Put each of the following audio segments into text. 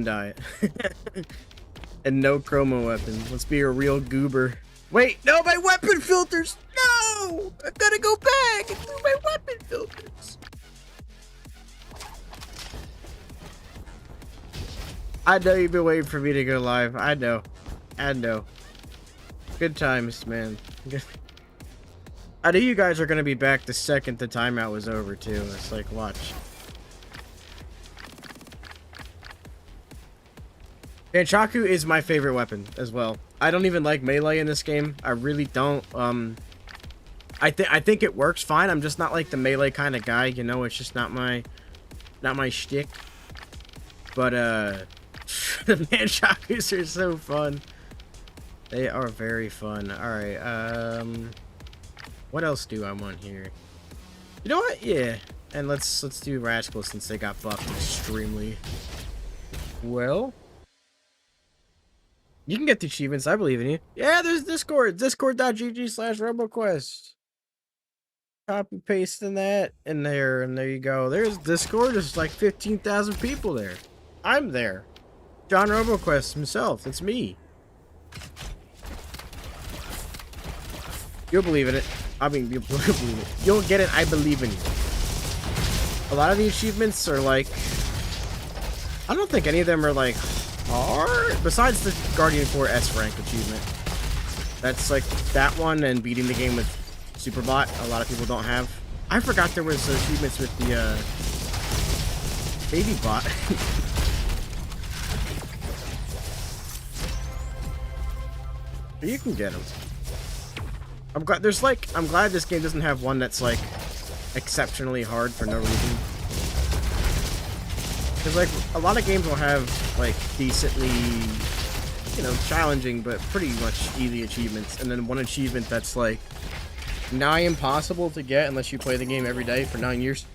diet. And no chroma weapon. Let's be a real goober. Wait, no, my weapon filters! No! I gotta go back and do my weapon filters. I know you've been waiting for me to go live. I know. I know. Good times, man. I knew you guys are gonna be back the second the timeout was over, too. It's like, watch. Nunchaku is my favorite weapon as well. I don't even like melee in this game. I really don't. I think it works fine. I'm just not like the melee kind of guy, you know. It's just not my shtick. But the Nunchakus are so fun. They are very fun. All right. What else do I want here? You know what? Yeah. And let's do Rascal since they got buffed extremely well. You can get the achievements. I believe in you. Yeah, there's Discord. Discord.gg/Roboquest. Copy pasting that in there, and there you go. There's Discord. There's like 15,000 people there. I'm there. John Roboquest himself. It's me. You'll believe in it. I mean, you'll believe it. You'll get it. I believe in you. A lot of the achievements are like... I don't think any of them are like... hard, besides the Guardian 4 S rank achievement. That's like that one, and beating the game with Superbot. A lot of people don't have. I forgot there was achievements with the baby bot. But you can get them. I'm glad this game doesn't have one that's like exceptionally hard for no reason. Because, like, a lot of games will have, like, decently, you know, challenging, but pretty much easy achievements. And then one achievement that's, like, nigh impossible to get unless you play the game every day for 9 years.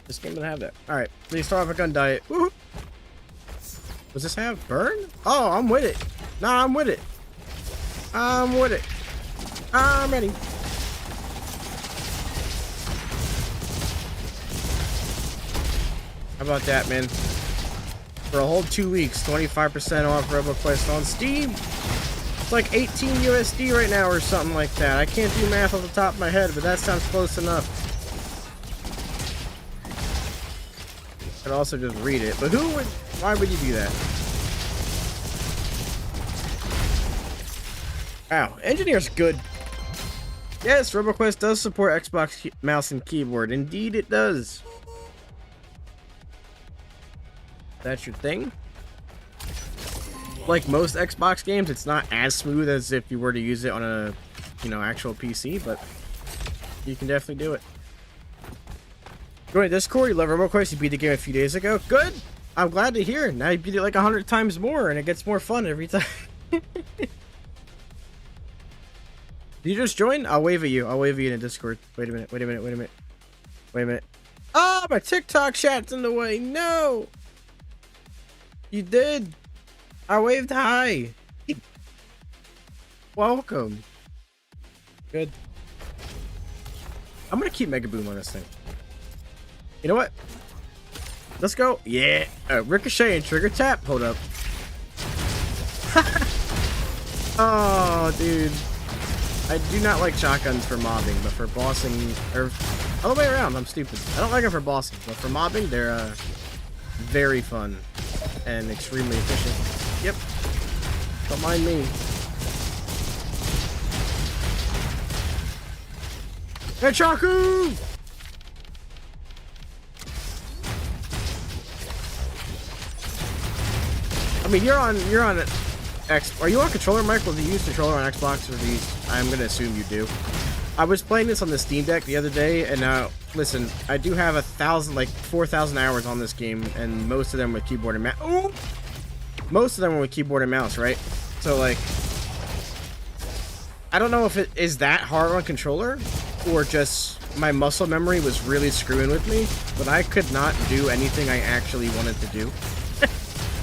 This game doesn't have that. Alright, please start off a gun diet. Woohoo! Does this have burn? Oh, I'm with it. Nah, I'm with it. I'm with it. I'm ready. How about that, man? For a whole 2 weeks, 25% off Roboquest on Steam. It's like 18 USD right now or something like that. I can't do math off the top of my head, but that sounds close enough. I could also just read it, but why would you do that? Wow, Engineer's good. Yes, Roboquest does support Xbox mouse and keyboard. Indeed it does. That's your thing. Like most Xbox games, it's not as smooth as if you were to use it on a, you know, actual PC, but you can definitely do it. Go to Discord, you love Roboquest, you beat the game a few days ago. Good! I'm glad to hear. Now you beat it like 100 times more, and it gets more fun every time. Did you just join? I'll wave at you. I'll wave at you in Discord. Wait a minute, wait a minute, wait a minute. Wait a minute. Oh, my TikTok chat's in the way. No! You did. I waved hi. Welcome. Good. I'm gonna keep Mega Boom on this thing. You know what? Let's go. Yeah. Ricochet and trigger tap. Hold up. Oh, dude. I do not like shotguns for mobbing, but for bossing, or all the way around, I'm stupid. I don't like them for bossing, but for mobbing, they're very fun and extremely efficient. Yep. Don't mind me. Hey, Chaku! I mean, you're on X. Are you on controller, Michael? Do you use controller on Xbox, or do you? I'm gonna assume you do. I was playing this on the Steam Deck the other day, and now listen, I do have 4,000 hours on this game, and most of them with keyboard and mouse. Ooh! Most of them were with keyboard and mouse, right? So like, I don't know if it is that hard on controller, or just my muscle memory was really screwing with me, but I could not do anything I actually wanted to do.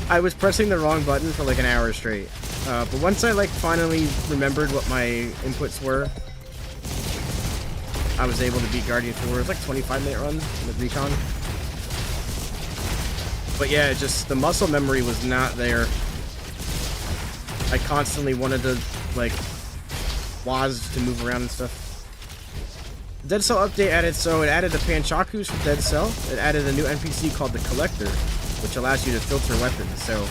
I was pressing the wrong button for like an hour straight. But once I like finally remembered what my inputs were, I was able to beat Guardian 4. It was like a 25-minute run with Recon. But yeah, just the muscle memory was not there. I constantly wanted to, like, WAS to move around and stuff. The Dead Cell update added, so it added the Panchakus from Dead Cell. It added a new NPC called the Collector, which allows you to filter weapons. So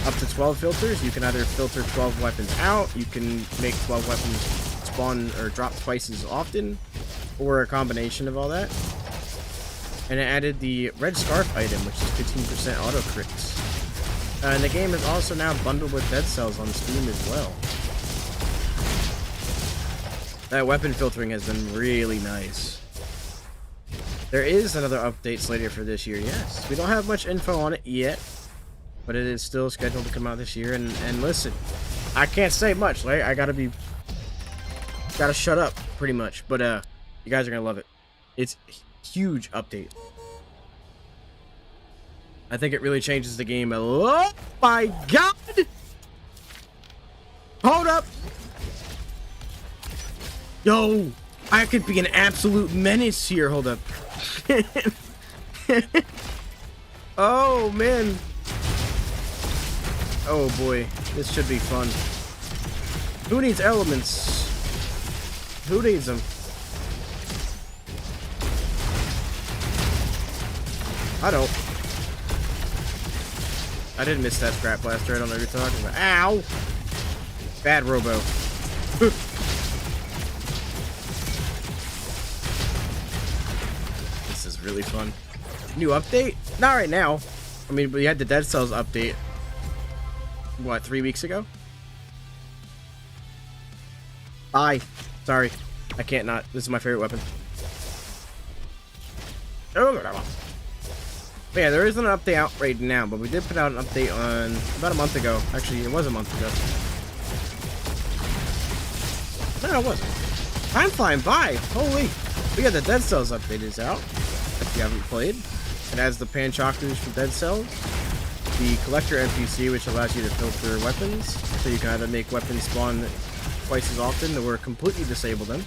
up to 12 filters, you can either filter 12 weapons out, you can make 12 weapons spawn or drop twice as often, or a combination of all that. And it added the Red Scarf item, which is 15% auto crits. And the game is also now bundled with Dead Cells on Steam as well. That weapon filtering has been really nice. There is another update slated for this year, yes. We don't have much info on it yet, but it is still scheduled to come out this year. And listen, I can't say much, right? I gotta shut up, pretty much. But you guys are gonna love it. It's a huge update. I think it really changes the game a lot. Oh my god! Hold up! Yo, I could be an absolute menace here. Hold up. Oh, man. Oh, boy. This should be fun. Who needs elements? Who needs them? I don't. I didn't miss that scrap blaster. I don't know what you're talking about. Ow! Bad Robo. Really fun. New update? Not right now. I mean, we had the Dead Cells update. What, 3 weeks ago? Bye. Sorry. I can't not. This is my favorite weapon. Oh, but yeah, there isn't an update out right now, but we did put out an update on about a month ago. Actually, it was a month ago. No, it wasn't. Time flying by. Holy. We got the Dead Cells update is out. If you haven't played, it has the Panchakus from Dead Cells, the Collector NPC, which allows you to filter weapons, so you can either make weapons spawn twice as often or completely disable them,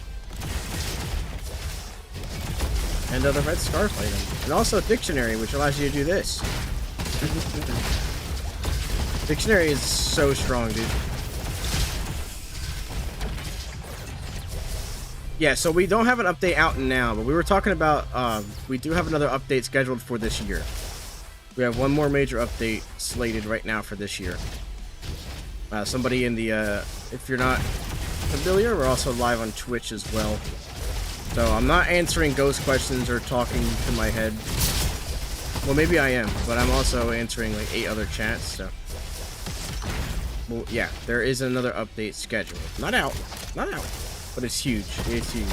and the Red Scarf item, and also a Dictionary, which allows you to do this. Dictionary is so strong, dude. Yeah, so we don't have an update out now, but we were talking about, we do have another update scheduled for this year. We have one more major update slated right now for this year. Somebody in the, if you're not familiar, we're also live on Twitch as well. So I'm not answering ghost questions or talking to my head. Well, maybe I am, but I'm also answering like 8 other chats, so. Well, yeah, there is another update scheduled. Not out. But it's huge. It's huge.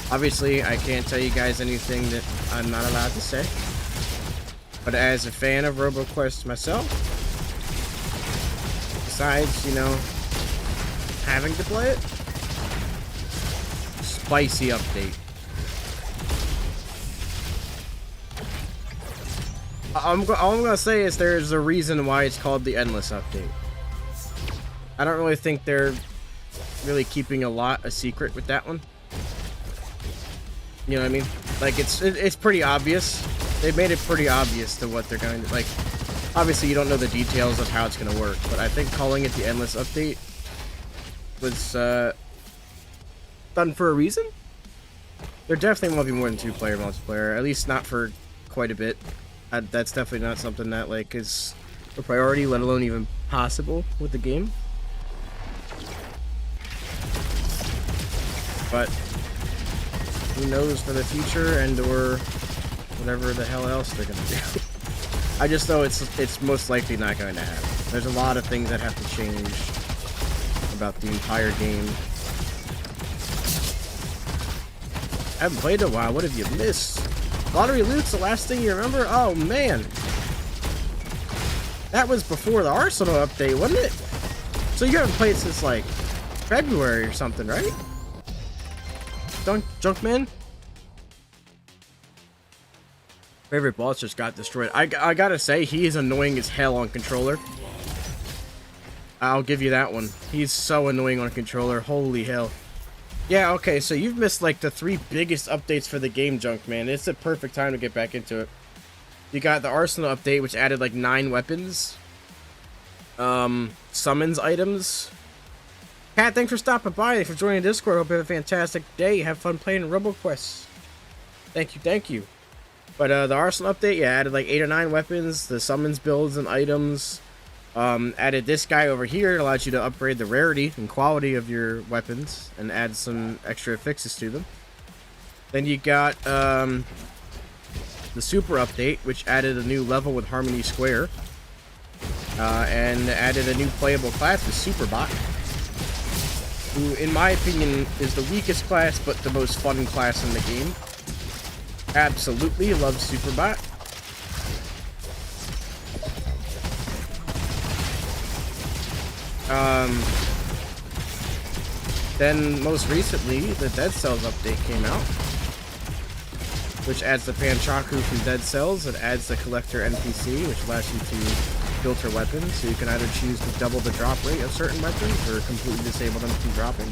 Obviously, I can't tell you guys anything that I'm not allowed to say. But as a fan of Roboquest myself, besides, you know, having to play it, spicy update. All I'm gonna say is there's a reason why it's called the Endless Update. I don't really think they're really keeping a secret with that one. You know what I mean? Like, it's pretty obvious. They made it pretty obvious to what they're going to, like, obviously you don't know the details of how it's going to work, but I think calling it the Endless Update was done for a reason. There definitely won't be more than 2-player multiplayer, at least not for quite a bit. That's definitely not something that, like, is a priority, let alone even possible with the game. But who knows for the future and or whatever the hell else they're gonna do. I just know it's most likely not going to happen. There's a lot of things that have to change about the entire game. I haven't played in a while. What have you missed? Lottery loot's the last thing you remember? Oh man, that was before the Arsenal update, wasn't it? So you haven't played since like February or something, right? Junkman? Favorite boss just got destroyed. I gotta say, he is annoying as hell on controller. I'll give you that one. He's so annoying on controller. Holy hell. Yeah, okay, so you've missed like the 3 biggest updates for the game, Junkman. It's a perfect time to get back into it. You got the Arsenal update, which added like 9 weapons. Summons items. Kat, thanks for stopping by, for joining Discord. Hope you have a fantastic day. Have fun playing Roboquest. Thank you, thank you. But the Arsenal update, yeah, added like 8 or 9 weapons, the summons builds and items. Added this guy over here. It allows you to upgrade the rarity and quality of your weapons and add some extra fixes to them. Then you got the Super update, which added a new level with Harmony Square. And added a new playable class with Superbot, who, in my opinion, is the weakest class, but the most fun class in the game. Absolutely love Superbot. Then, most recently, the Dead Cells update came out, which adds the Panchaku from Dead Cells. It adds the Collector NPC, which allows you to filter weapons, so you can either choose to double the drop rate of certain weapons or completely disable them from dropping.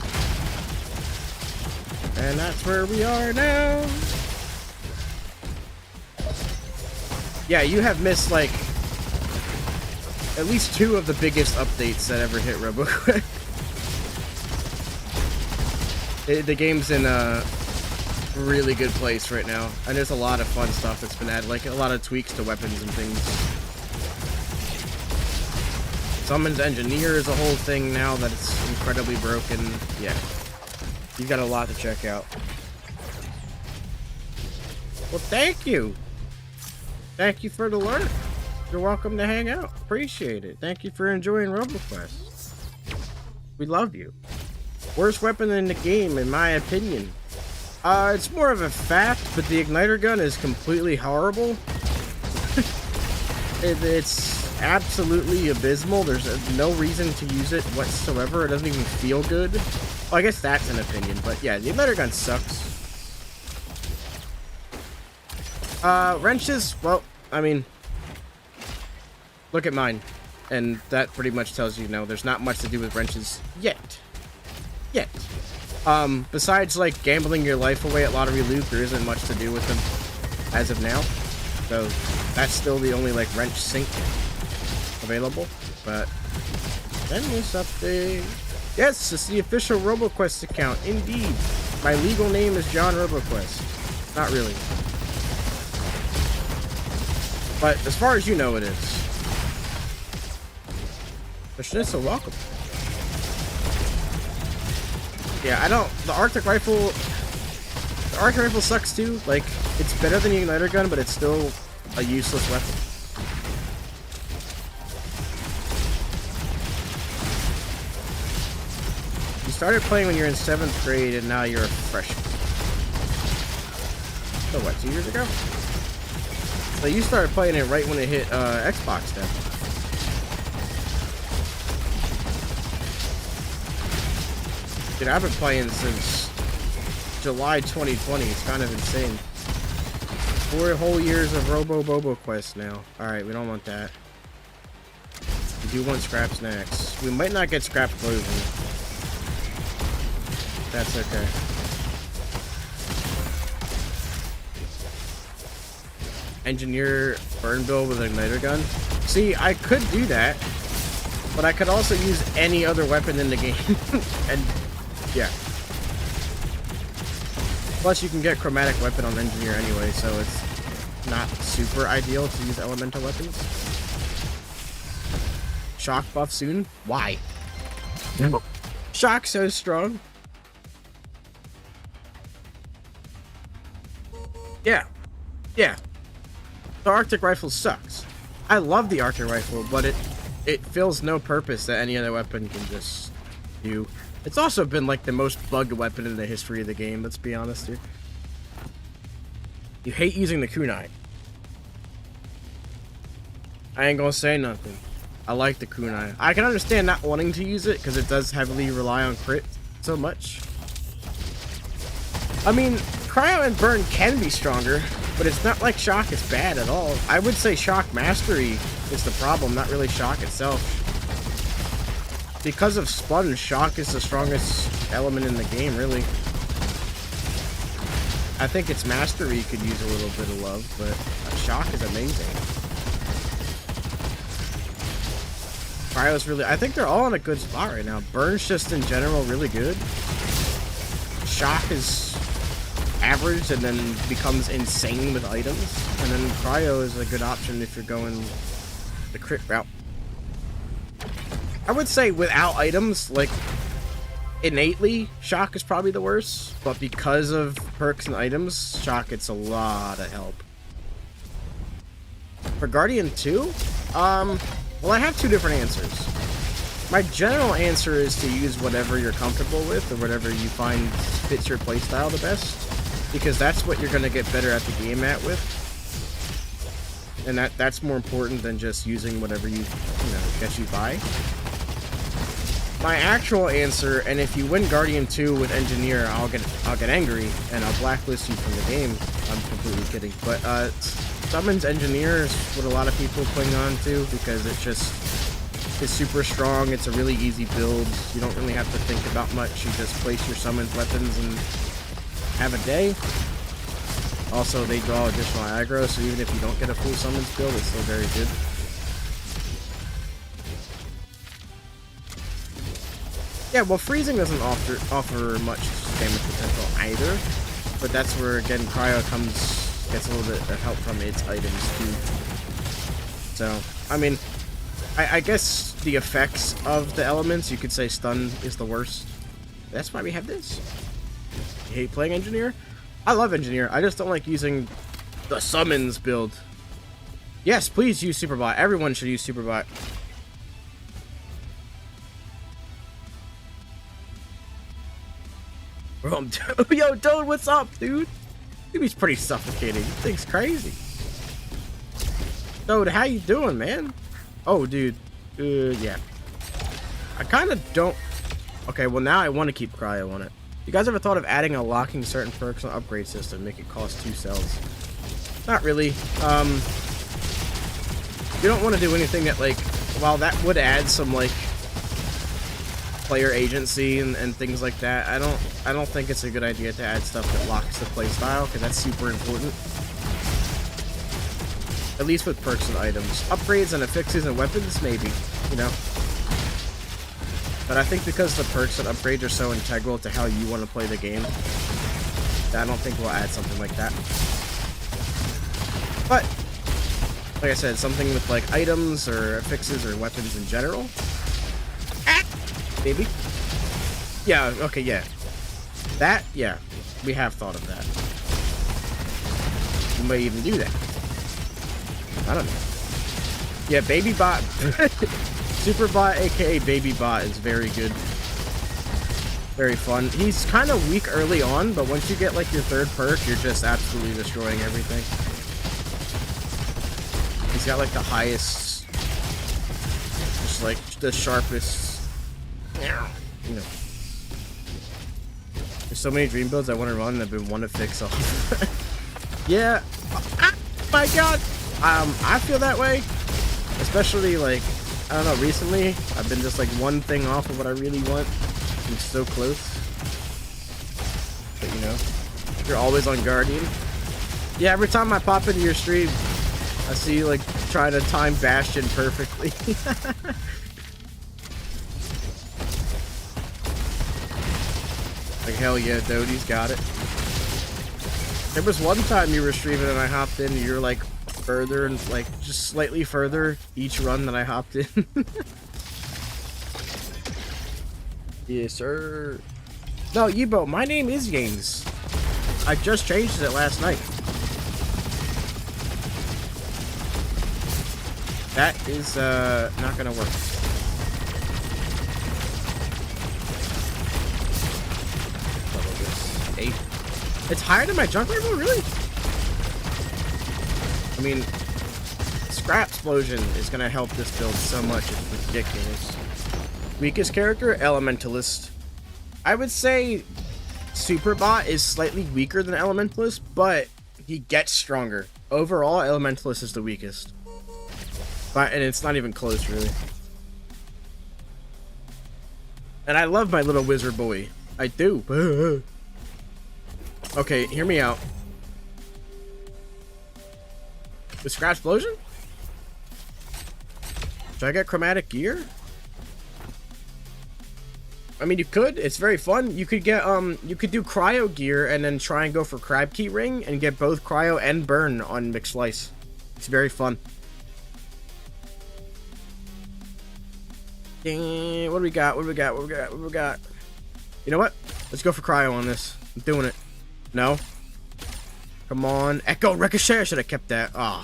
And that's where we are now. Yeah, you have missed like at least 2 of the biggest updates that ever hit Roboquest. The game's in a really good place right now, and there's a lot of fun stuff that's been added, like a lot of tweaks to weapons and things. Summons Engineer is a whole thing now that it's incredibly broken. Yeah, you've got a lot to check out. Well, thank you. Thank you for the lurk. You're welcome to hang out. Appreciate it. Thank you for enjoying Roboquest. We love you. Worst weapon in the game, in my opinion. It's more of a fact, but the igniter gun is completely horrible. It's absolutely abysmal. There's no reason to use it whatsoever. It doesn't even feel good. Well, I guess that's an opinion, but yeah, the igniter gun sucks. Wrenches, well, I mean, look at mine. And that pretty much tells you, no, there's not much to do with wrenches yet. Besides, like, gambling your life away at lottery loot, there isn't much to do with them as of now. So, that's still the only, like, wrench sink available. But, then this update. Yes, it's the official Roboquest account, indeed. My legal name is John Roboquest. Not really. But, as far as you know, it is. But Schnitzel, welcome. Yeah, I don't. The Arctic Rifle sucks too. Like, it's better than the igniter gun, but it's still a useless weapon. You started playing when you're in 7th grade, and now you're a freshman. So what, 2 years ago? So you started playing it right when it hit Xbox then. Dude, I've been playing since July 2020. It's kind of insane. 4 whole years of Roboquest now. Alright, we don't want that. We do want scrap snacks. We might not get scrap clothing. That's okay. Engineer burn bill with an igniter gun. See, I could do that, but I could also use any other weapon in the game. And yeah. Plus, you can get chromatic weapon on engineer anyway, so it's not super ideal to use elemental weapons. Shock buff soon? Why? Shock so strong. Yeah. Yeah. The Arctic Rifle sucks. I love the Arctic Rifle, but it fills no purpose that any other weapon can just do. It's also been like the most bugged weapon in the history of the game, let's be honest here. You hate using the kunai. I ain't gonna say nothing. I like the kunai. I can understand not wanting to use it because it does heavily rely on crit so much. I mean, cryo and burn can be stronger, but it's not like shock is bad at all. I would say shock mastery is the problem, not really shock itself. Because of sponge, shock is the strongest element in the game, really. I think its mastery could use a little bit of love, but shock is amazing. Cryo's really, I think they're all in a good spot right now. Burn's just in general really good. Shock is average and then becomes insane with items. And then cryo is a good option if you're going the crit route. I would say without items, like innately, shock is probably the worst. But because of perks and items, shock gets a lot of help. For Guardian 2, well, I have two different answers. My general answer is to use whatever you're comfortable with or whatever you find fits your playstyle the best, because that's what you're going to get better at the game at with. And that's more important than just using whatever you know, gets you by. My actual answer, and if you win Guardian 2 with Engineer, I'll get angry and I'll blacklist you from the game. I'm completely kidding. But Summons Engineer is what a lot of people cling on to because it just is super strong. It's a really easy build. You don't really have to think about much. You just place your summons weapons and have a day. Also, they draw additional aggro, so even if you don't get a full summons build, it's still very good. Yeah, well, freezing doesn't offer much damage potential either, but that's where, again, cryo gets a little bit of help from its items too. So, I mean, I guess the effects of the elements, you could say stun is the worst. That's why we have this. You hate playing Engineer? I love Engineer. I just don't like using the summons build. Yes, please use Superbot. Everyone should use Superbot. Yo, Toad, what's up, dude? He's pretty suffocating. This thing's crazy. Toad, how you doing, man? Oh, dude. Yeah. I kind of don't... Okay, well, now I want to keep cryo on it. You guys ever thought of adding a locking certain perks on upgrade system, make it cost 2 cells? Not really. You don't want to do anything that, like... While that would add some, like... player agency and things like that, I don't think it's a good idea to add stuff that locks the playstyle, because that's super important. At least with perks and items. Upgrades and affixes and weapons, maybe, you know. But I think because the perks and upgrades are so integral to how you want to play the game, I don't think we'll add something like that. But, like I said, something with like items or affixes or weapons in general. Maybe. Yeah, okay, yeah. That, yeah. We have thought of that. We may even do that. I don't know. Yeah, Babybot. Superbot, aka Babybot, is very good. Very fun. He's kind of weak early on, but once you get like your third perk, you're just absolutely destroying everything. He's got like the highest, just like the sharpest. You know, there's so many dream builds I want to run and I've been wanting to fix off. Yeah. Oh my god. I feel that way, especially like, I don't know, recently I've been just like one thing off of what I really want. I'm so close. But you know, you're always on Guardian. Yeah, every time I pop into your stream, I see you like trying to time Bastion perfectly. Like, hell yeah, Doty's got it. There was one time you were streaming and I hopped in and you were like further and like just slightly further each run that I hopped in. Yes, sir. No, Yibo, my name is Yanes. I just changed it last night. That is not gonna work. It's higher than my junk rifle, really? I mean, Scrap Explosion is gonna help this build so much, it's ridiculous. Weakest character, Elementalist. I would say Superbot is slightly weaker than Elementalist, but he gets stronger. Overall, Elementalist is the weakest. And it's not even close, really. And I love my little wizard boy. I do. Okay, hear me out. With Scrap Explosion? Should I get chromatic gear? I mean, you could. It's very fun. You could get, you could do cryo gear and then try and go for crab key ring and get both cryo and burn on McSlice. It's very fun. What do we got? What do we got? What do we got? What do we got? You know what? Let's go for cryo on this. I'm doing it. No. Come on. Echo Ricochet. I should have kept that. Oh.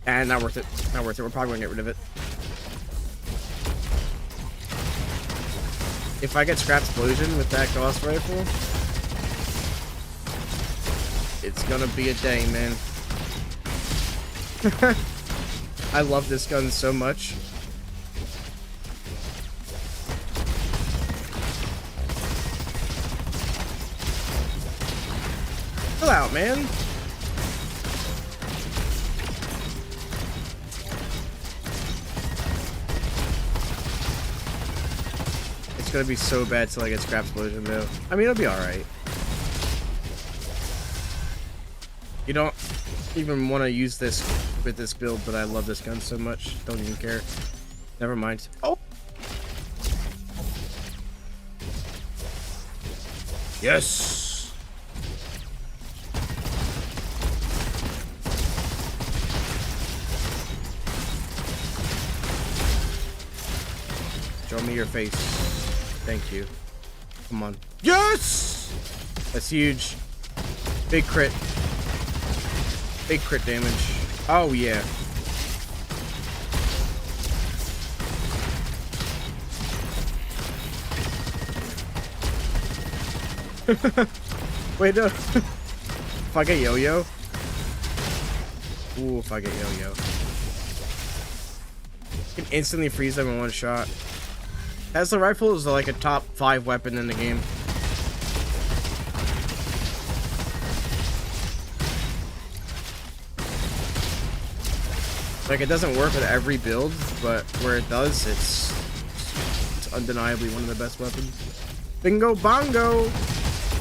And not worth it. Not worth it. We're probably gonna get rid of it. If I get Scrap Explosion with that Gauss Rifle, it's gonna be a day, man. I love this gun so much. Chill out, man. It's gonna be so bad till I get Scrap Explosion, though. I mean, it'll be alright. You don't even want to use this with this build, but I love this gun so much. Don't even care. Never mind. Oh! Yes! Show me your face. Thank you. Come on. Yes! That's huge. Big crit. Big crit damage. Oh, yeah. Wait, no. If I get Yo-Yo. Ooh, if I get Yo-Yo. You can instantly freeze them in one shot. Tesla rifle is like a top 5 weapon in the game. Like, it doesn't work with every build, but where it does, it's undeniably one of the best weapons. Bingo bongo!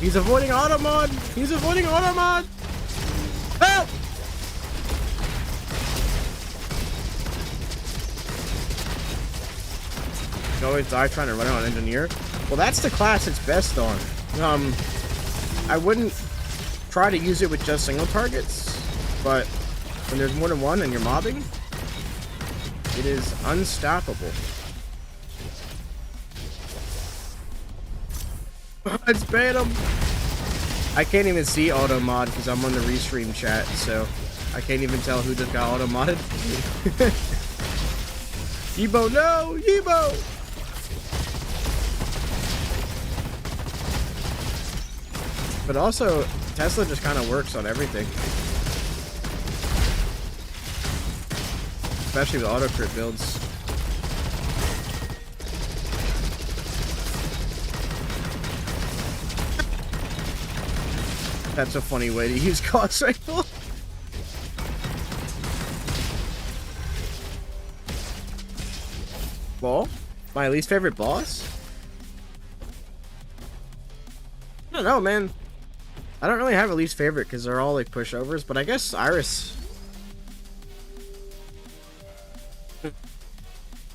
He's avoiding automod! He's avoiding automod! Help! You always die trying to run out on engineer. Well, that's the class it's best on. I wouldn't try to use it with just single targets, but when there's more than one and you're mobbing, it is unstoppable. Let's ban him. I can't even see auto mod because I'm on the restream chat, so I can't even tell who just got auto modded. Yibo, no! Yibo! But also, Tesla just kind of works on everything. Especially the auto crit builds. That's a funny way to use Gauss Rifle. Ball? My least favorite boss? I don't know, man. I don't really have a least favorite because they're all like pushovers, but I guess Iris.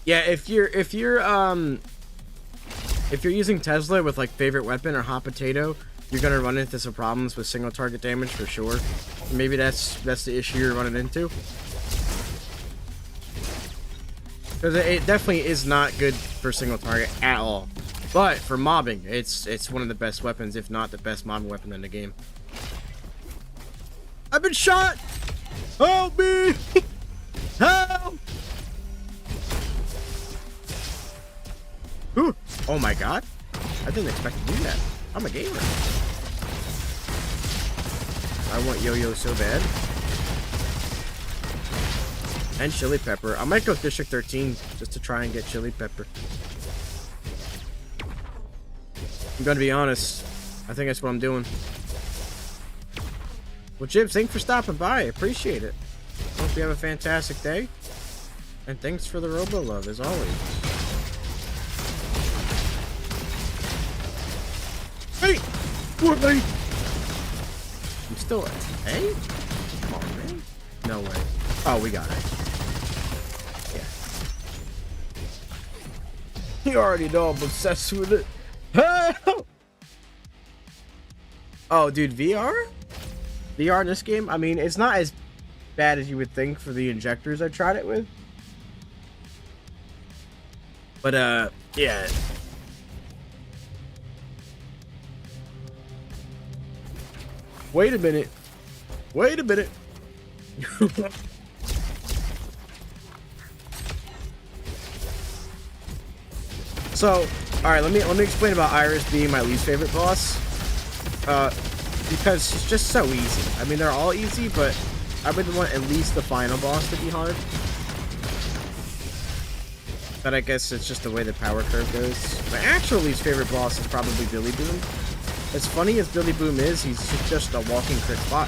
Yeah, if you're using Tesla with like favorite weapon or hot potato, you're gonna run into some problems with single target damage for sure. Maybe that's the issue you're running into. Because it definitely is not good for single target at all. But for mobbing, it's one of the best weapons, if not the best mobbing weapon in the game. I've been shot! Help me! Help! Ooh. Oh my god. I didn't expect to do that. I'm a gamer. I want Yo-Yo so bad. And Chili Pepper. I might go District 13 just to try and get Chili Pepper. I'm gonna be honest. I think that's what I'm doing. Well, Jib, thanks for stopping by. I appreciate it. Hope you have a fantastic day. And thanks for the Robo Love, as always. Hey! What, mate? still A? Come on, man. No way. Oh, we got it. Yeah. You already know I'm obsessed with it. Oh, dude, VR? VR in this game? I mean, it's not as bad as you would think for the injectors I tried it with. But, yeah. Wait a minute. Wait a minute. So, alright, let me explain about Iris being my least favorite boss. Because she's just so easy. I mean, they're all easy, but I would want at least the final boss to be hard. But I guess it's just the way the power curve goes. My actual least favorite boss is probably Billy Boom. As funny as Billy Boom is, he's just a walking crit bot.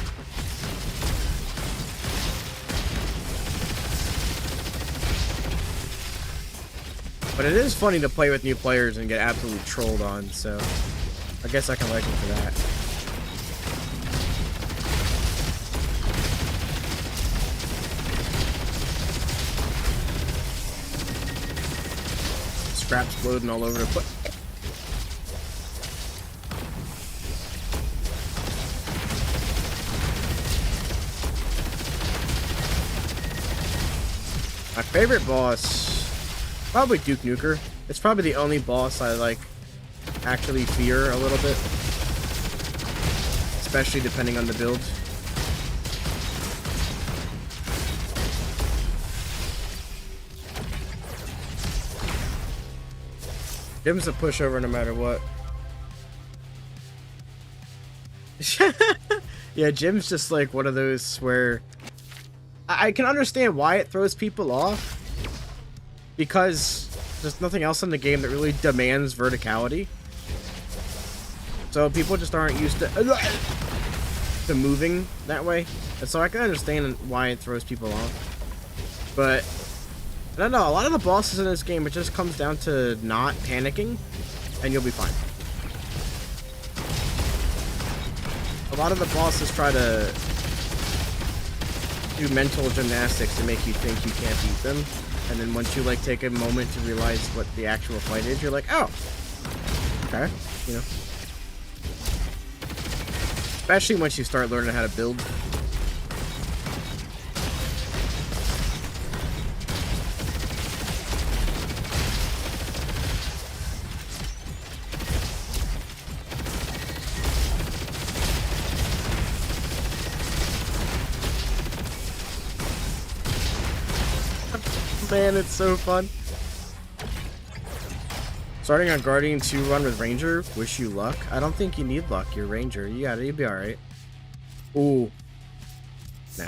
But it is funny to play with new players and get absolutely trolled on, so I guess I can like him for that. Scraps floating all over the place. My favorite boss, probably Duke Nuker. It's probably the only boss I like actually fear a little bit, especially depending on the build. Jim's a pushover no matter what. Yeah, Jim's just like one of those where I can understand why it throws people off, because there's nothing else in the game that really demands verticality. So people just aren't used to moving that way. And so I can understand why it throws people off. But I don't know, a lot of the bosses in this game, it just comes down to not panicking, and you'll be fine. A lot of the bosses try to do mental gymnastics to make you think you can't beat them, and then once you like take a moment to realize what the actual fight is, you're like, oh, okay, you know. Especially once you start learning how to build. Man, it's so fun. Starting on Guardian 2 run with Ranger, wish you luck. I don't think you need luck, you're Ranger. You'll be alright. Ooh. Nah.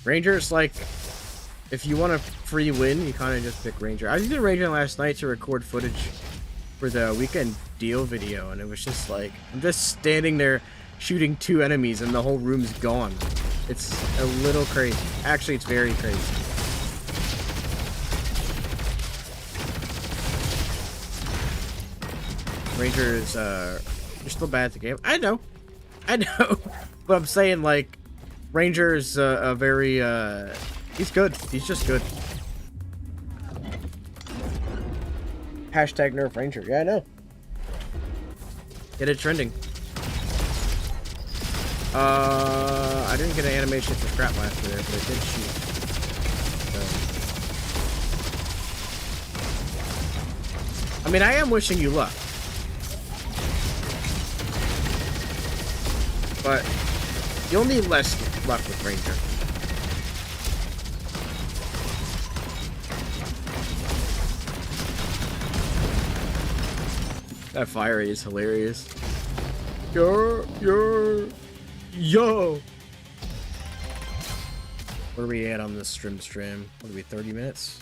Ranger is like, if you want a free win, you kind of just pick Ranger. I used Ranger last night to record footage for the weekend deal video, and it was just like, I'm just standing there shooting 2 enemies and the whole room's gone. It's a little crazy. Actually, it's very crazy. Ranger is, you're still bad at the game. I know. But I'm saying, like, Ranger is a very, he's good. He's just good. Hashtag nerf Ranger. Yeah, I know. Get it trending. I didn't get an animation for Scrap Master there, but it did shoot. So. I mean, I am wishing you luck. But you'll need less luck with Ranger. That fire is hilarious. Yo. What are we at on this stream? What are we, 30 minutes?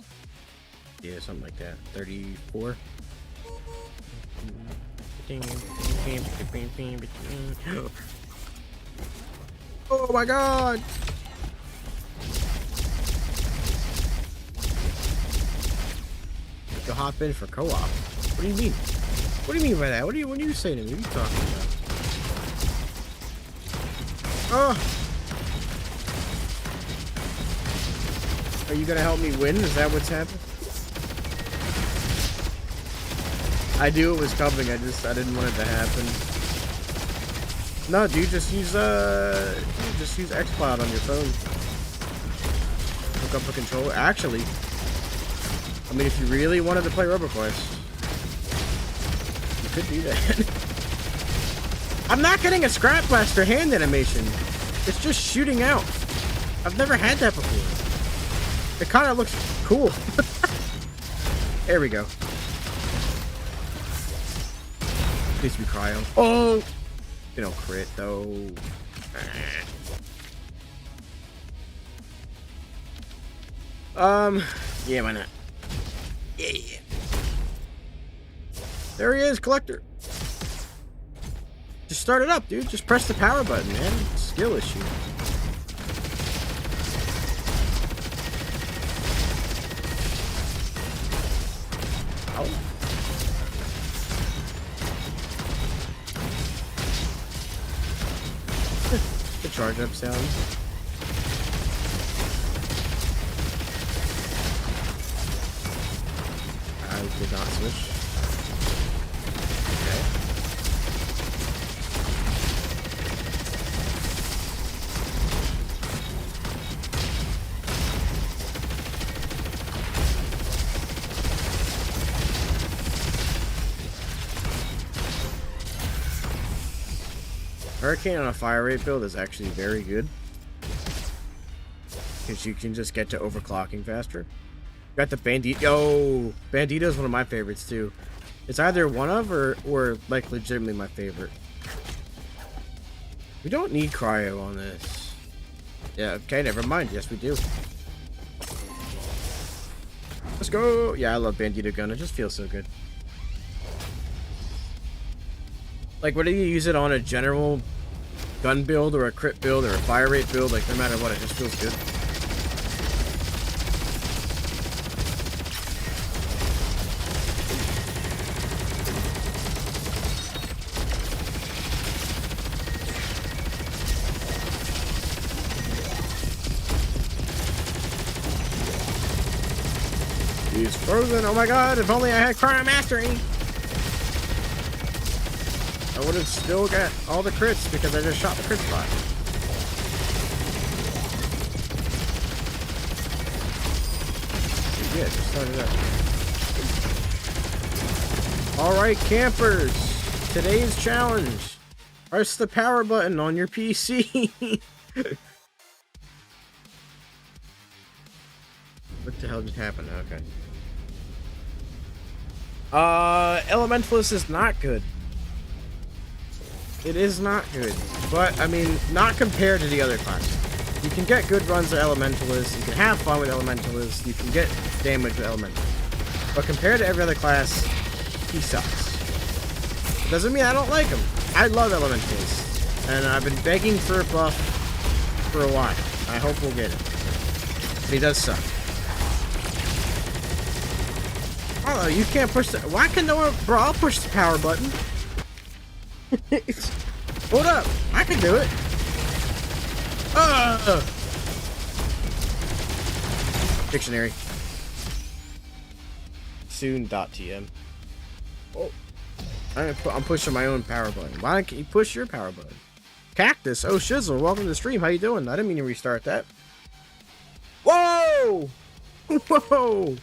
Yeah, something like that. 34? Oh my god! You'll hop in for co-op. What do you mean? What do you mean by that? What are you saying to me? What are you talking about? Oh! Are you gonna help me win? Is that what's happening? I knew it was coming, I didn't want it to happen. No, dude, just use xCloud on your phone. Hook up a controller. Actually, I mean, if you really wanted to play Roboquest, you could do that. I'm not getting a Scrap Blaster hand animation. It's just shooting out. I've never had that before. It kind of looks cool. There we go. Needs to be cryo. Oh! You know, crit though. Yeah, why not? Yeah. There he is, Collector. Just start it up, dude. Just press the power button, man. Skill issue. Ow. The charge up sound. I did not switch. Okay. Hurricane on a fire rate build is actually very good, because you can just get to overclocking faster. Got the Bandito. Yo, Bandito is one of my favorites too. It's either one of or like legitimately my favorite. We don't need cryo on this. Yeah, okay, never mind. Yes, we do. Let's go. Yeah, I love Bandito gun. It just feels so good. Like, whether you use it on a general gun build or a crit build or a fire rate build, like, no matter what, it just feels good. He's frozen. Oh my god, if only I had cryo mastery. I would have still got all the crits because I just shot the crit spot. Yeah, just started up. Alright, campers. Today's challenge. Press the power button on your PC. What the hell just happened? Okay. Elementalist is not good. It is not good, but I mean, not compared to the other classes. You can get good runs of Elementalist, you can have fun with Elementalist, you can get damage with Elementalist. But compared to every other class, he sucks. It doesn't mean I don't like him. I love Elementalist, and I've been begging for a buff for a while. I hope we'll get it. But he does suck. Oh, you can't push the... Why can no one... Bro, I'll push the power button. Hold up, I can do it. Dictionary. Soon.tm. Oh, I'm pushing my own power button. Why don't you push your power button? Cactus. Oh, Shizzle, welcome to the stream. How you doing? I didn't mean to restart that. Whoa! Whoa!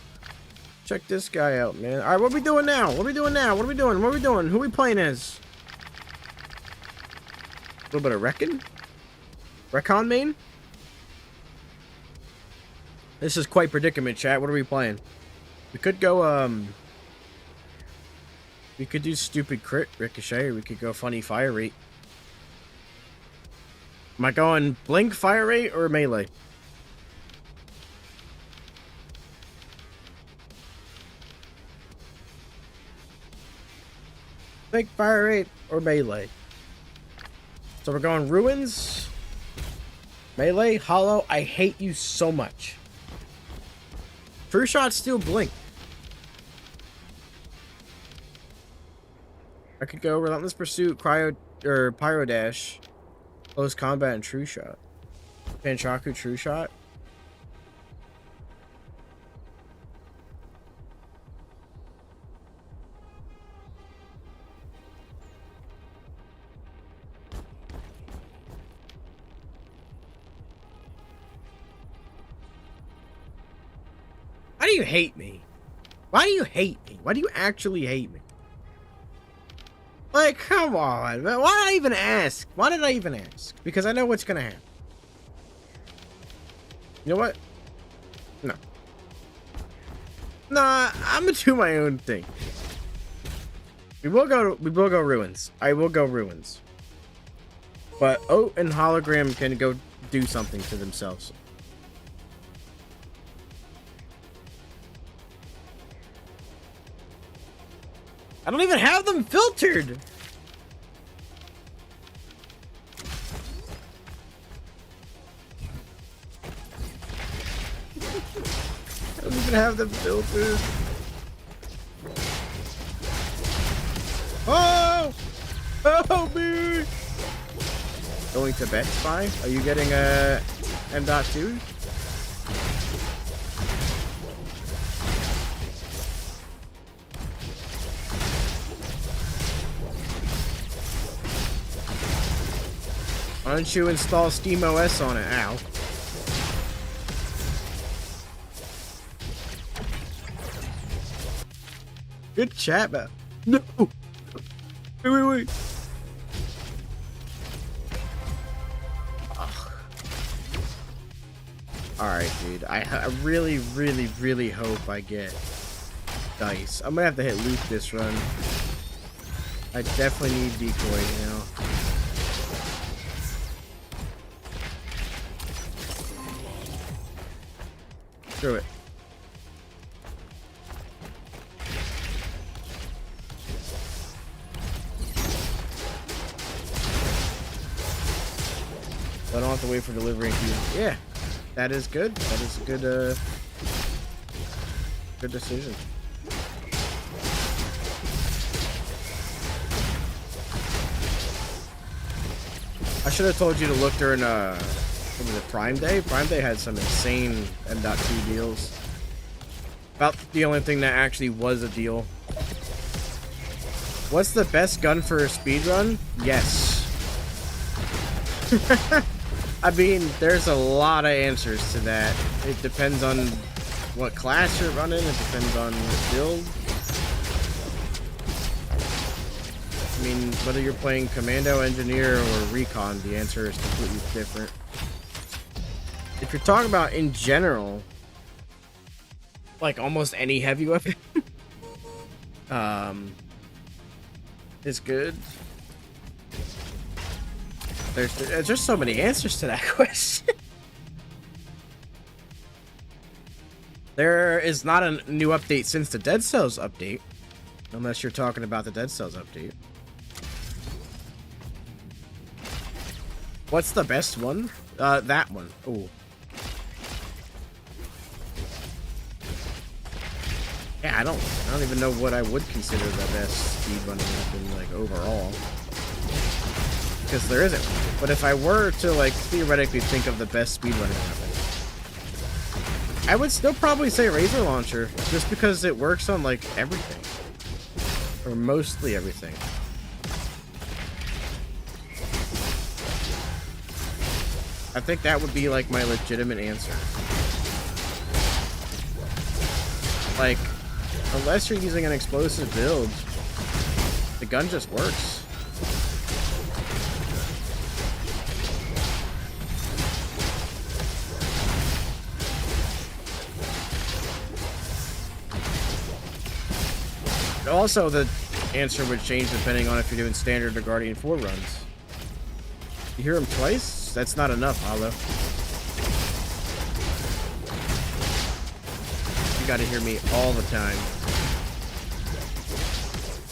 Check this guy out, man. All right, what are we doing now? What are we doing now? What are we doing? What are we doing? Who are we playing as? A little bit of Recon? Recon main? This is quite predicament, chat. What are we playing? We could go, we could do stupid crit ricochet, or we could go funny fire rate. Am I going blink fire rate or melee? Blink fire rate or melee? So we're going ruins, melee, hollow. I hate you so much. True shot, still blink. I could go relentless pursuit, cryo or pyro dash. Close combat and true shot. Panchaku true shot. Why do you hate me? Why do you hate me? Why do you actually hate me? Like, come on, man. Why did I even ask? Why did I even ask? Because I know what's gonna happen. You know what? No. Nah, I'm gonna do my own thing. We will go ruins. I will go ruins. But Oat and Hologram can go do something to themselves. I don't even have them filtered. I don't even have them filtered. Oh! Oh, me! Going to bet spy? Are you getting a M.2? Why don't you install SteamOS on it? Ow. Good chat, man. No! Wait. Alright, dude. I really, really, really hope I get dice. I'm gonna have to hit loot this run. I definitely need decoy, you know. Screw it. I don't have to wait for delivery and queue. Yeah, that is good. That is a good, good decision. I should have told you to look during, what was it, Prime Day? Prime Day had some insane M.2 deals. About the only thing that actually was a deal. What's the best gun for a speedrun? Yes. I mean, there's a lot of answers to that. It depends on what class you're running. It depends on what build. I mean, whether you're playing Commando, Engineer, or Recon, the answer is completely different. If you're talking about in general, like almost any heavy weapon, is good. There's just so many answers to that question. There is not a new update since the Dead Cells update, unless you're talking about the Dead Cells update. What's the best one? That one. Ooh. Yeah, I don't even know what I would consider the best speedrunning weapon, like, overall. Because there isn't. But if I were to, like, theoretically think of the best speedrunning weapon, I would still probably say Razor Launcher, just because it works on, like, everything. Or mostly everything. I think that would be, like, my legitimate answer. Like, unless you're using an explosive build, the gun just works. Also, the answer would change depending on if you're doing standard or Guardian 4 runs. You hear him twice? That's not enough, Hollow. You gotta hear me all the time.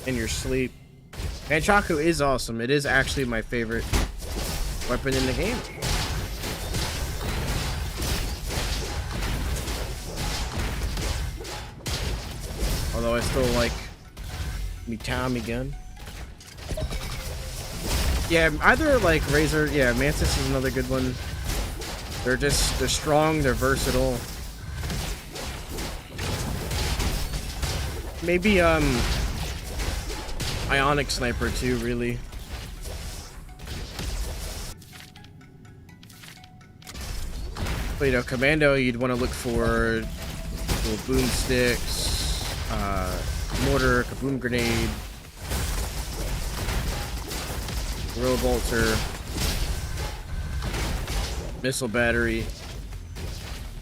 In your sleep. Manchaku is awesome. It is actually my favorite weapon in the game. Although I still like me Tommy gun. Yeah, either like Razor, yeah, Mantis is another good one. They're strong, they're versatile. Maybe, Ionic Sniper too, really. But, you know, Commando, you'd want to look for little boomsticks, mortar, kaboom grenade, Row bolter, missile battery.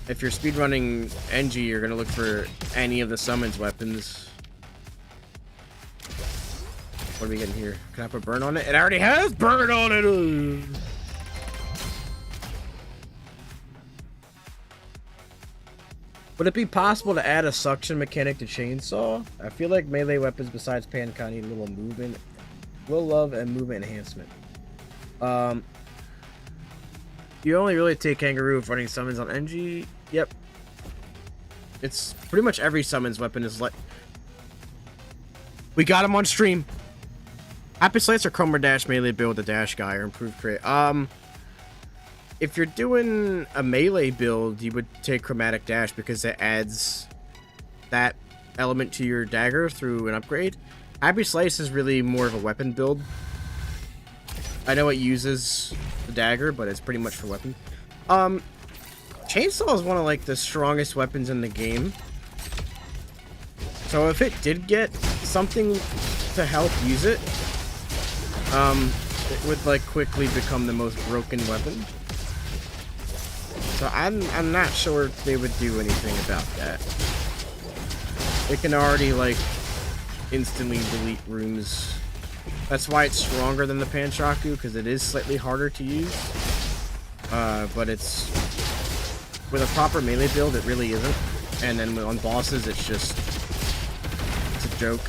If you're speedrunning NG, you're gonna look for any of the summons weapons. What are we getting here? Can I put burn on it? It already has burn on it! Would it be possible to add a suction mechanic to Chainsaw? I feel like melee weapons besides Pancon need a little movement. Will love and movement enhancement. You only really take Kangaroo if running summons on NG. Yep. It's pretty much every summons weapon is like... We got him on stream. Happy Slice or Chroma Dash melee build with the Dash guy or improved crit. If you're doing a melee build, you would take Chromatic Dash because it adds that element to your dagger through an upgrade. Happy Slice is really more of a weapon build. I know it uses the dagger, but it's pretty much for weapon. Chainsaw is one of like the strongest weapons in the game. So if it did get something to help use it, it would like quickly become the most broken weapon. So I'm not sure if they would do anything about that. It can already like instantly delete rooms. That's why it's stronger than the Panshaku, because it is slightly harder to use. But it's with a proper melee build, it really isn't. And then on bosses, it's a joke.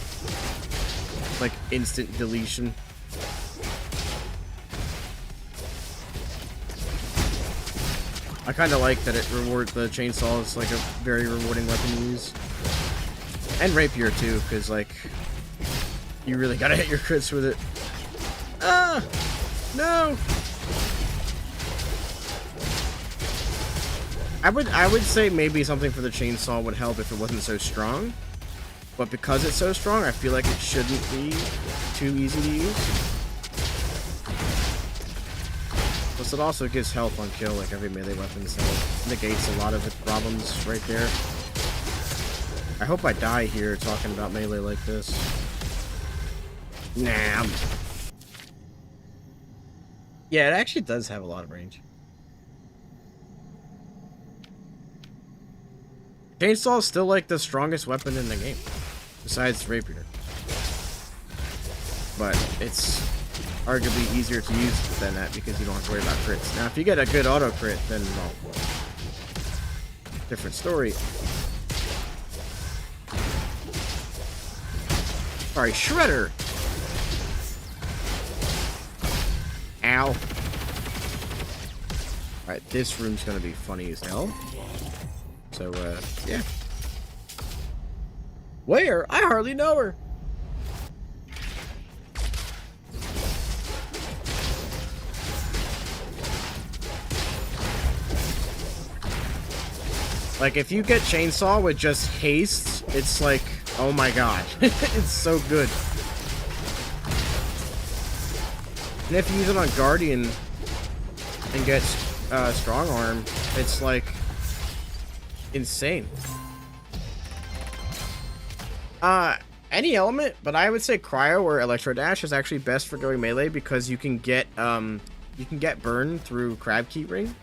Like instant deletion. I kind of like that it rewards the chainsaw is like a very rewarding weapon to use. And rapier too, because like you really gotta hit your crits with it. Ah! No! I would say maybe something for the chainsaw would help if it wasn't so strong. But because it's so strong, I feel like it shouldn't be too easy to use. Plus it also gives health on kill like every melee weapon, so it negates a lot of its problems right there. I hope I die here talking about melee like this. Nah. Yeah, it actually does have a lot of range. Chainsaw is still like the strongest weapon in the game, besides rapier. But it's arguably easier to use than that because you don't have to worry about crits. Now, if you get a good auto crit, then well, different story. Sorry, Shredder. Ow. Alright, this room's gonna be funny as hell. So, yeah. Where? I hardly know her. Like, if you get Chainsaw with just haste, it's like, oh my god. It's so good. And if you use it on Guardian and get Strong Arm, it's like insane. Any element, but I would say Cryo or Electro Dash is actually best for going melee because you can get burn through Crab Key Ring.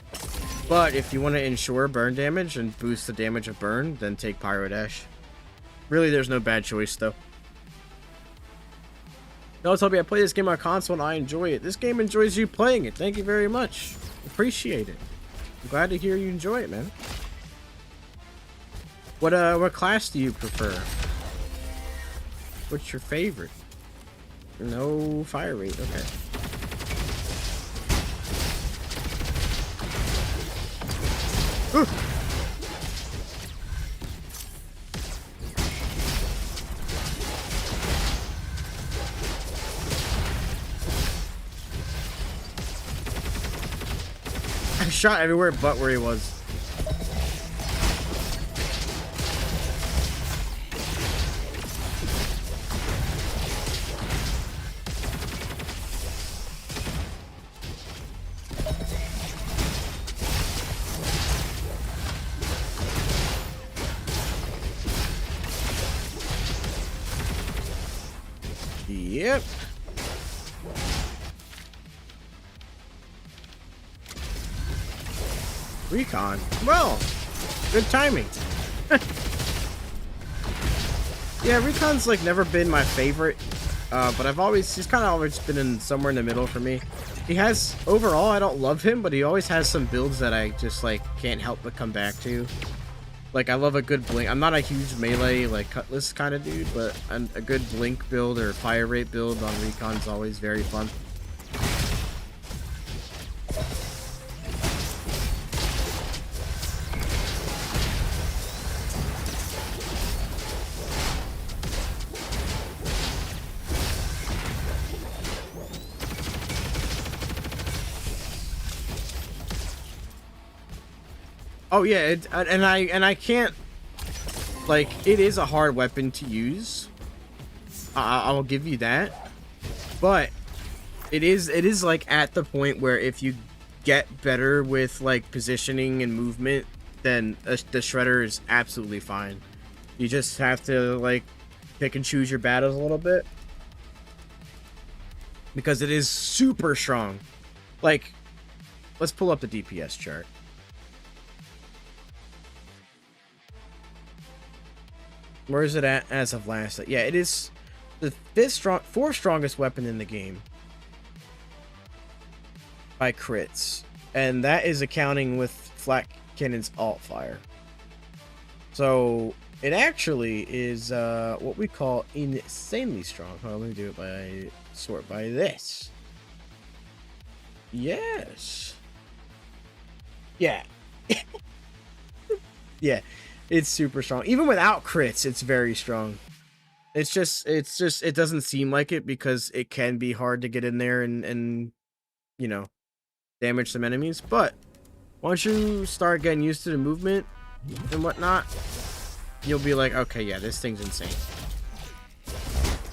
But if you want to ensure burn damage and boost the damage of burn, then take Pyro Dash. Really, there's no bad choice though. No, Toby, I play this game on console and I enjoy it. This game enjoys you playing it. Thank you very much. Appreciate it. I'm glad to hear you enjoy it, man. What class do you prefer? What's your favorite? No fire rate. Okay. shot everywhere but where he was. Yep. Recon. Well, good timing. Yeah, Recon's like never been my favorite, but he's kind of always been in somewhere in the middle for me. He has, overall, I don't love him, but he always has some builds that I just like can't help but come back to. Like, I love a good blink. I'm not a huge melee, like, cutlass kind of dude, but a good blink build or fire rate build on Recon is always very fun. Oh yeah, and I can't, like, it is a hard weapon to use. I'll give you that, but it is like at the point where if you get better with like positioning and movement, then the shredder is absolutely fine. You just have to like pick and choose your battles a little bit because it is super strong. Like, let's pull up the DPS chart. Where is it at as of last? Yeah, it is the fourth strongest weapon in the game by crits, and that is accounting with Flat Cannon's alt fire. So it actually is what we call insanely strong. Hold on, let me do it by sort by this. Yes. Yeah. Yeah. It's super strong. Even without crits, it's very strong. It's just, it doesn't seem like it because it can be hard to get in there and you know, damage some enemies. But once you start getting used to the movement and whatnot, you'll be like, okay, yeah, this thing's insane.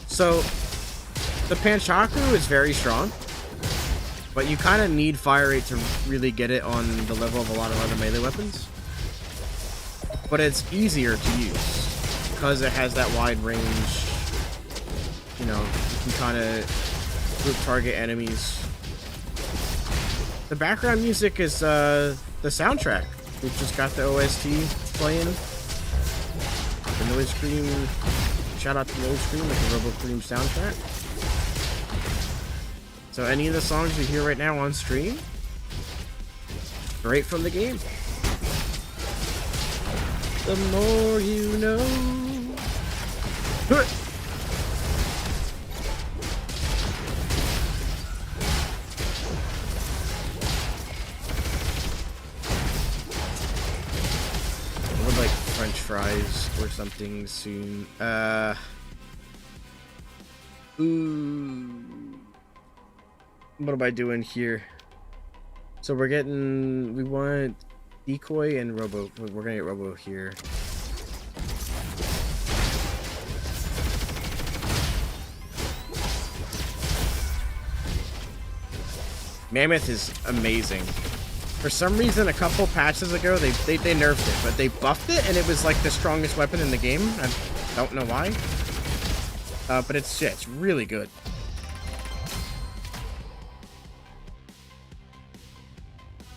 So, the Panchaku is very strong, but you kind of need fire rate to really get it on the level of a lot of other melee weapons. But it's easier to use because it has that wide range. You know, you can kind of group target enemies. The background music is the soundtrack. We've just got the OST playing. The Noise Scream. Shout out to Noise Scream with the Roboquest soundtrack. So any of the songs you hear right now on stream, straight from the game. The more you know. I would like French fries or something soon. Ooh. What am I doing here? So we want Decoy and Robo. We're gonna get Robo here. Mammoth is amazing. For some reason, a couple patches ago, they nerfed it, but they buffed it, and it was like the strongest weapon in the game. I don't know why. But it's really good.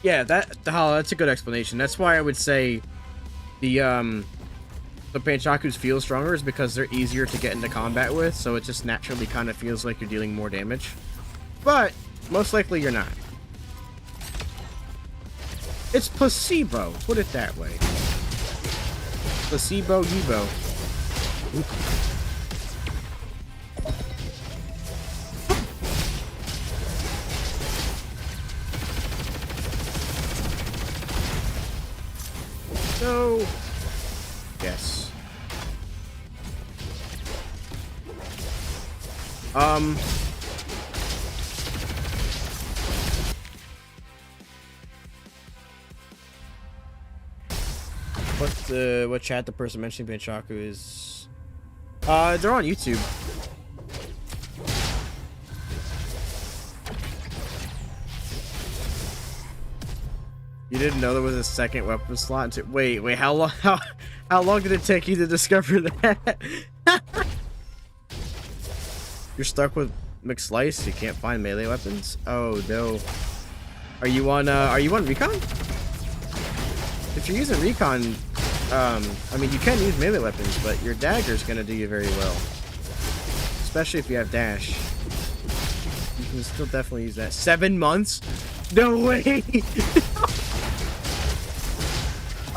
Yeah, that's a good explanation. That's why I would say the Panchakus feel stronger is because they're easier to get into combat with, so it just naturally kind of feels like you're dealing more damage. But most likely you're not. It's placebo, put it that way. Placebo Yibo. No. Yes. What chat the person mentioning Banchaku is? They're on YouTube. You didn't know there was a second weapon slot? Wait, how long? How long did it take you to discover that? You're stuck with McSlice. You can't find melee weapons. Oh no. Are you on Recon? If you're using Recon, I mean, you can use melee weapons, but your dagger's gonna do you very well. Especially if you have dash. You can still definitely use that. 7 months? No way!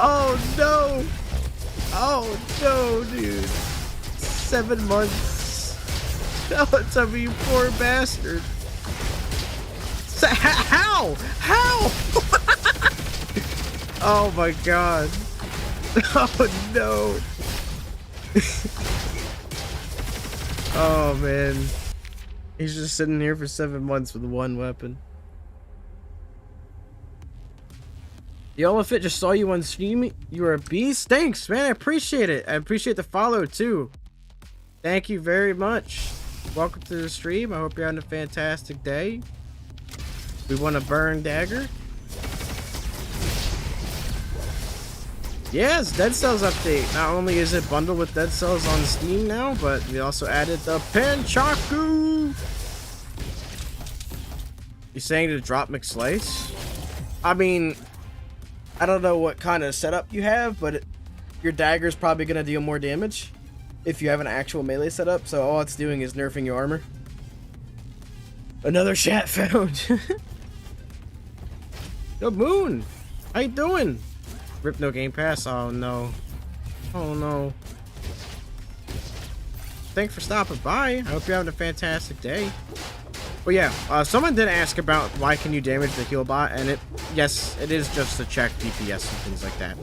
Oh no! Oh no, dude. 7 months. Tell me, you poor bastard. How? How? Oh my god. Oh no. Oh man. He's just sitting here for 7 months with one weapon. Yo, if it just saw you on stream, you are a beast. Thanks, man. I appreciate it. I appreciate the follow too. Thank you very much. Welcome to the stream. I hope you're having a fantastic day. We want a burn dagger. Yes, Dead Cells update. Not only is it bundled with Dead Cells on Steam now, but we also added the Panchaku. You saying to drop McSlice? I mean, I don't know what kind of setup you have, but your dagger's probably gonna deal more damage if you have an actual melee setup. So all it's doing is nerfing your armor. Another chat found. Yo, Moon, how you doing? Rip no Game Pass. Oh no. Oh no. Thanks for stopping by. I hope you're having a fantastic day. But yeah, someone did ask about why can you damage the heal bot, and yes, it is just to check DPS and things like that.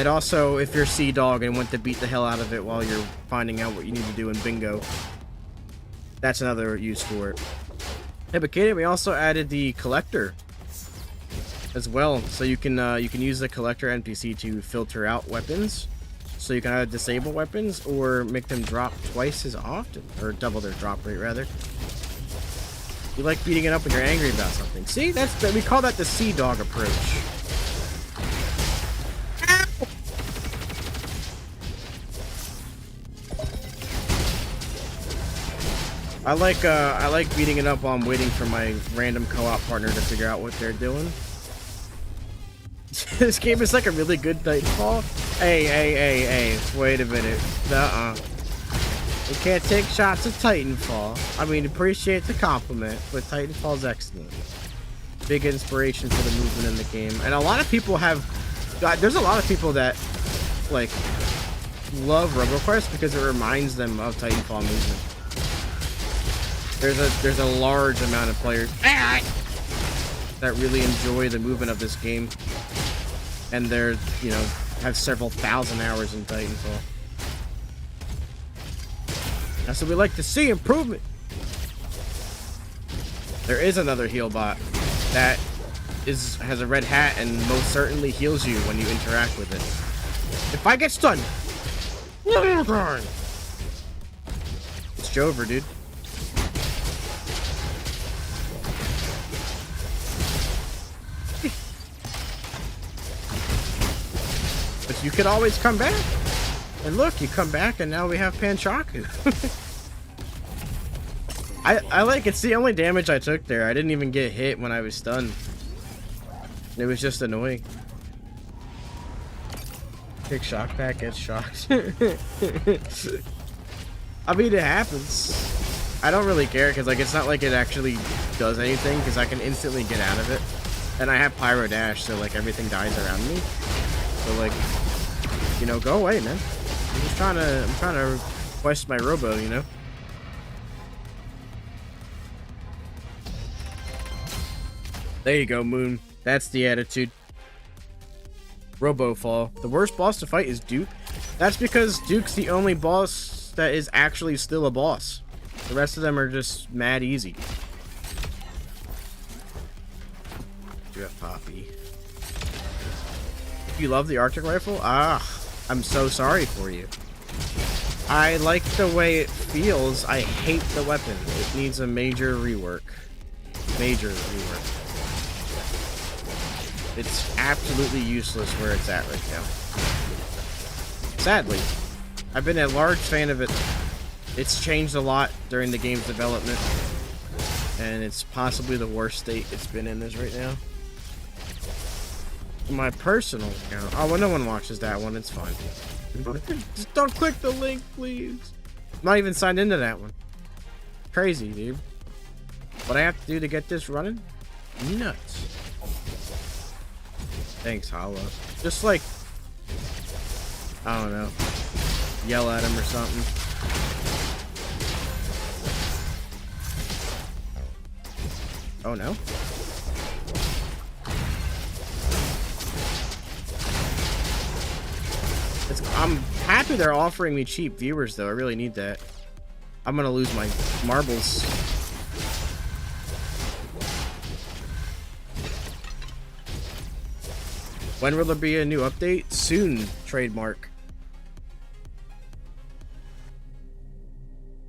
It also, if you're Sea Dog and want to beat the hell out of it while you're finding out what you need to do in bingo, that's another use for it. Hey, but Katie, we also added the collector as well, so you can use the collector NPC to filter out weapons. So you can either disable weapons or make them drop twice as often, or double their drop rate rather. You like beating it up when you're angry about something. See, we call that the Sea Dog approach. Ow! I like beating it up while I'm waiting for my random co-op partner to figure out what they're doing. This game is like a really good Titanfall. Hey, wait a minute. We can't take shots at Titanfall. I mean, appreciate the compliment, but Titanfall's excellent. Big inspiration for the movement in the game. And a lot of people there's a lot of people that, like, love Roboquest because it reminds them of Titanfall movement. There's a large amount of players that really enjoy the movement of this game. And they're, you know, have several thousand hours in Titanfall. That's what we like to see, improvement. There is another heal bot that has a red hat and most certainly heals you when you interact with it. If I get stunned, it's Jover, dude. But you could always come back. And look, you come back and now we have Panchaku. I like it's the only damage I took there. I didn't even get hit when I was stunned. It was just annoying. Kick shock pack, gets shocked. I mean, it happens. I don't really care because like it's not like it actually does anything because I can instantly get out of it. And I have Pyro Dash, so like everything dies around me. So like, you know, go away, man. I'm trying to quest my Robo, you know. There you go, Moon. That's the attitude. Robo fall. The worst boss to fight is Duke. That's because Duke's the only boss that is actually still a boss. The rest of them are just mad easy. Do it, Poppy. You love the Arctic rifle? Ah, I'm so sorry for you. I like the way it feels. I hate the weapon. It needs a major rework. Major rework. It's absolutely useless where it's at right now. Sadly. I've been a large fan of it. It's changed a lot during the game's development. And it's possibly the worst state it's been in right now. My personal account. Oh, well, no one watches that one. It's fine. Just don't click the link, please. I'm not even signed into that one. Crazy, dude. What I have to do to get this running? Nuts. Thanks, Hollow. Just like, I don't know, yell at him or something. Oh no. I'm happy they're offering me cheap viewers, though. I really need that. I'm gonna lose my marbles. When will there be a new update? Soon, trademark.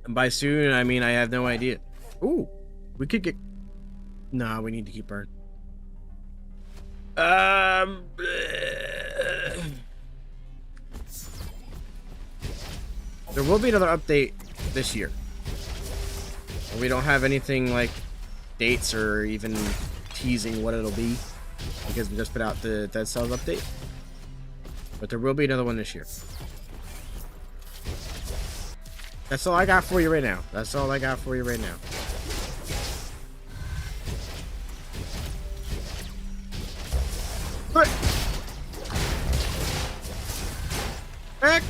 And by soon, I mean I have no idea. Ooh, we could get... Nah, we need to keep burning. There will be another update this year. We don't have anything like dates or even teasing what it'll be because we just put out the Dead Cells update. But there will be another one this year. That's all I got for you right now. That's all I got for you right now. Back.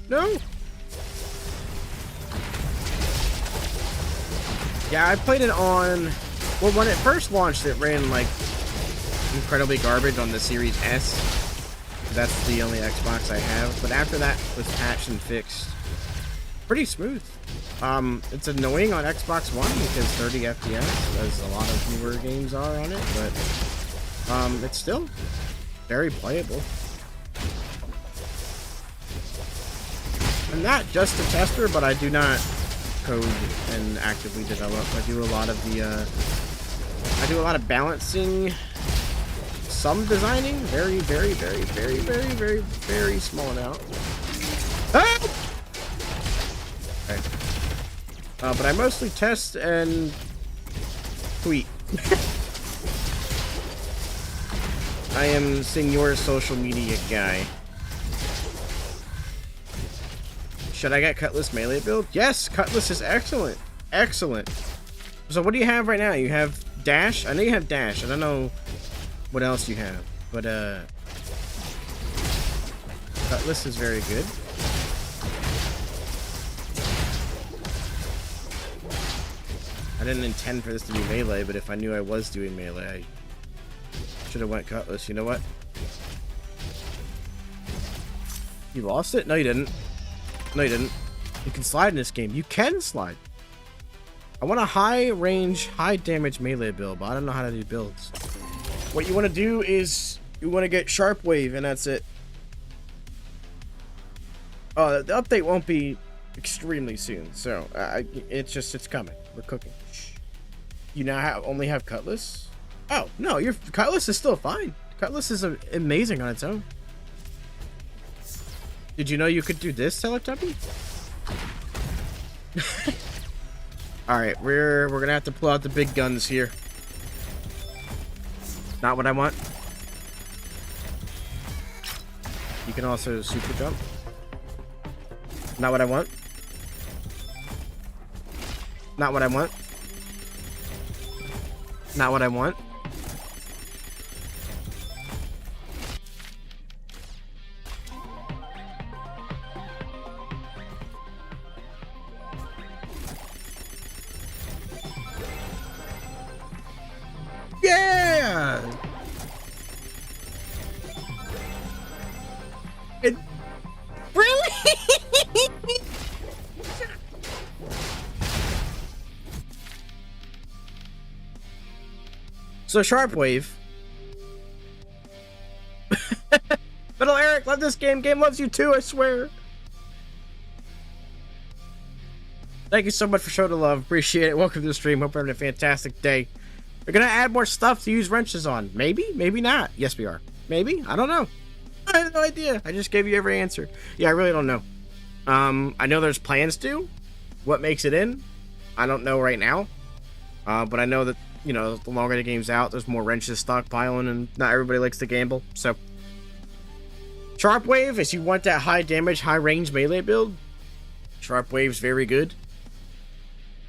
No. Yeah, I played it on... Well, when it first launched, it ran, like, incredibly garbage on the Series S. That's the only Xbox I have. But after that was patched and fixed, pretty smooth. It's annoying on Xbox One because 30 FPS, as a lot of newer games are on it. But, it's still very playable. I'm not just a tester, but I do not code and actively develop. I do a lot of the, I do a lot of balancing, some designing, very small amount. Ah! Okay. But I mostly test and tweet. I am Senor Social Media Guy. Should I get Cutlass melee build? Yes, Cutlass is excellent. Excellent. So what do you have right now? You have dash? I know you have dash. I don't know what else you have. But, Cutlass is very good. I didn't intend for this to be melee, but if I knew I was doing melee, I should have went Cutlass. You know what? You lost it? No, you didn't. No, you didn't. You can slide in this game. You can slide. I want a high range, high damage melee build, but I don't know how to do builds. What you want to do is you want to get Sharp Wave, and that's it. Oh, the update won't be extremely soon, so it's coming. We're cooking. You now only have Cutlass? Oh, no, your Cutlass is still fine. Cutlass is amazing on its own. Did you know you could do this, Teletubby? Alright, we're gonna have to pull out the big guns here. Not what I want. You can also super jump. Not what I want. Not what I want. Not what I want. Yeah! Really? So Sharpwave. Little Eric, love this game. Game loves you too, I swear. Thank you so much for showing the love. Appreciate it. Welcome to the stream. Hope you're having a fantastic day. We're gonna add more stuff to use wrenches on. Maybe, maybe not. Yes, we are. Maybe. I don't know. I have no idea. I just gave you every answer. Yeah, I really don't know. I know there's plans to. What makes it in? I don't know right now. But I know that, you know, the longer the game's out, there's more wrenches stockpiling, and not everybody likes to gamble. So, Sharpwave, if you want that high damage, high range melee build, Sharpwave's very good.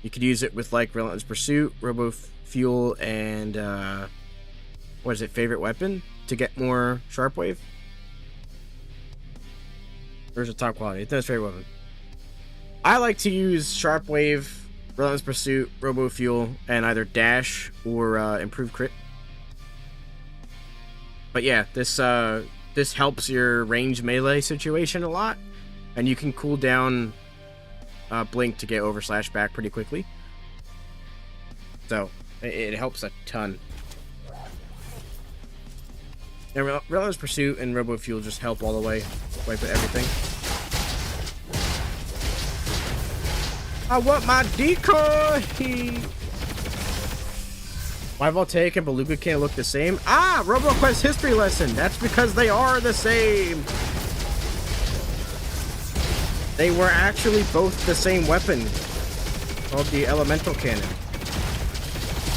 You could use it with like Relentless Pursuit, Robo Fuel, and what is it, Favorite Weapon to get more Sharpwave. Where's the top quality? It's favorite weapon. I like to use Sharpwave, Relentless Pursuit, Robo Fuel, and either Dash or Improved Crit. But yeah, this helps your range melee situation a lot, and you can cool down Blink to get over slash back pretty quickly. So it helps a ton. And Relentless Pursuit and Robo Fuel just help all the way, wipe at everything. I want my decoy! My Voltaic and Beluga can't look the same. Ah! Roboquest history lesson! That's because they are the same! They were actually both the same weapon, called the Elemental Cannon.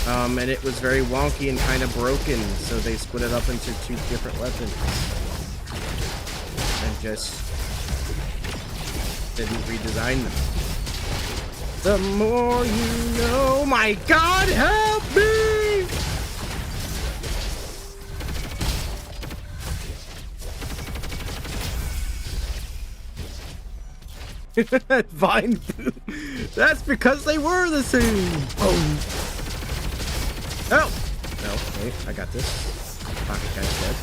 And it was very wonky and kind of broken, so they split it up into two different weapons. And just didn't redesign them. The more you know, my God, help me! Vine. That's because they were the same. Oh. Oh! No, wait, I got this. Pocket guy's dead.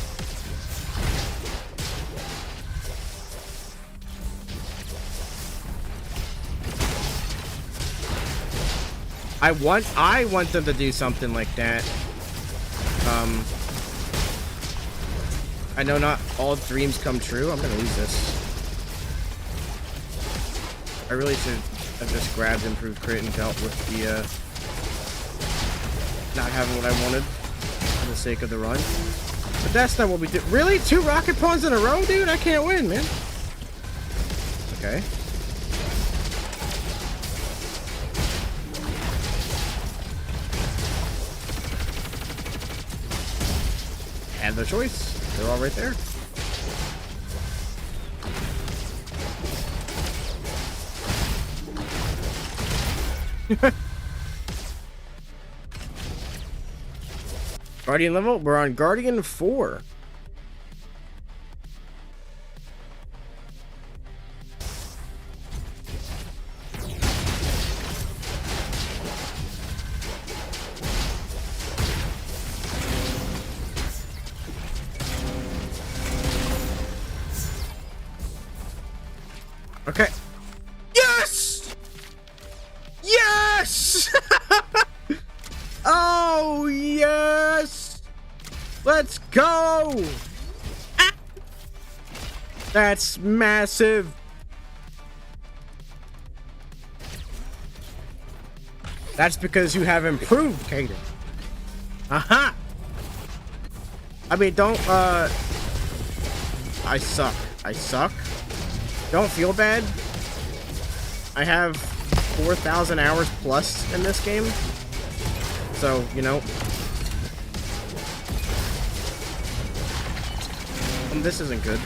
I want them to do something like that. I know not all dreams come true. I'm gonna lose this. I really should have just grabbed Improved Crit and dealt with the, not having what I wanted for the sake of the run. But that's not what we did. Really? 2 rocket pawns in a row, dude? I can't win, man. Okay. Had no choice. They're all right there. Guardian level? We're on Guardian 4. Okay. Yes! Yes! Oh, yes! Let's go! Ah! That's massive. That's because you have improved, Kaden. Aha! I mean, don't, I suck. I suck. Don't feel bad. I have 4,000 hours plus in this game. So, you know. This isn't good.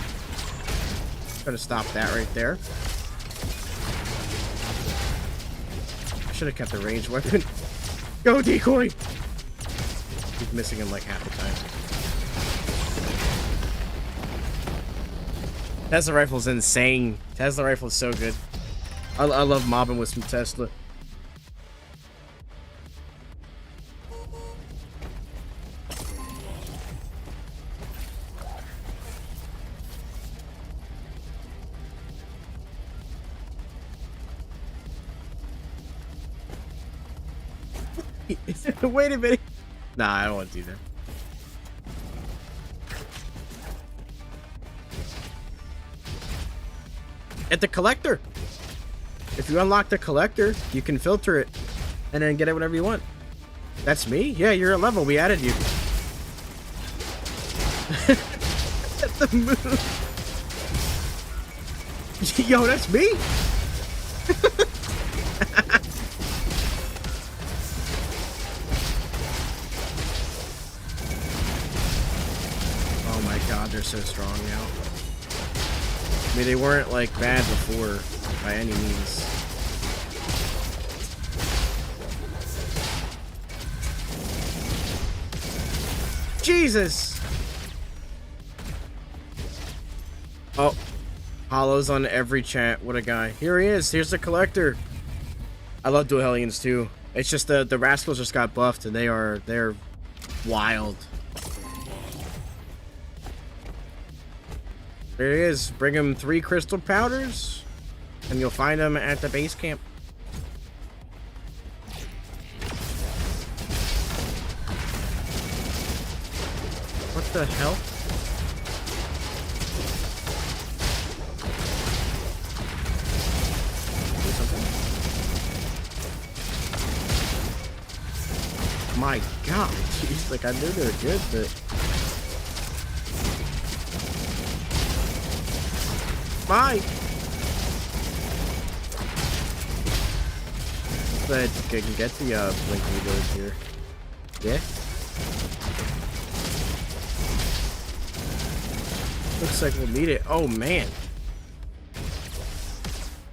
Gotta stop that right there. I should have kept the ranged weapon. Go, decoy! He's missing him like half the time. Tesla rifle's insane. Tesla rifle's so good. I love mobbing with some Tesla. Wait a minute. Nah, I don't want to do that. At the collector. If you unlock the collector, you can filter it and then get it whenever you want. That's me? Yeah, you're at level. We added you. At the moon. Yo, that's me? Oh my god, they're so strong now. I mean, they weren't like bad before by any means. Jesus! Oh, Hollow's on every chat. What a guy. Here he is. Here's the collector. I love dual Hellions too. It's just the rascals just got buffed and they're wild. There he is. Bring him 3 crystal powders, and you'll find him at the base camp. What the hell? Do something. My God, jeez, like I knew they were good, but. Bye. But I can get the blinking doors here. Yeah. Looks like we'll need it. Oh man.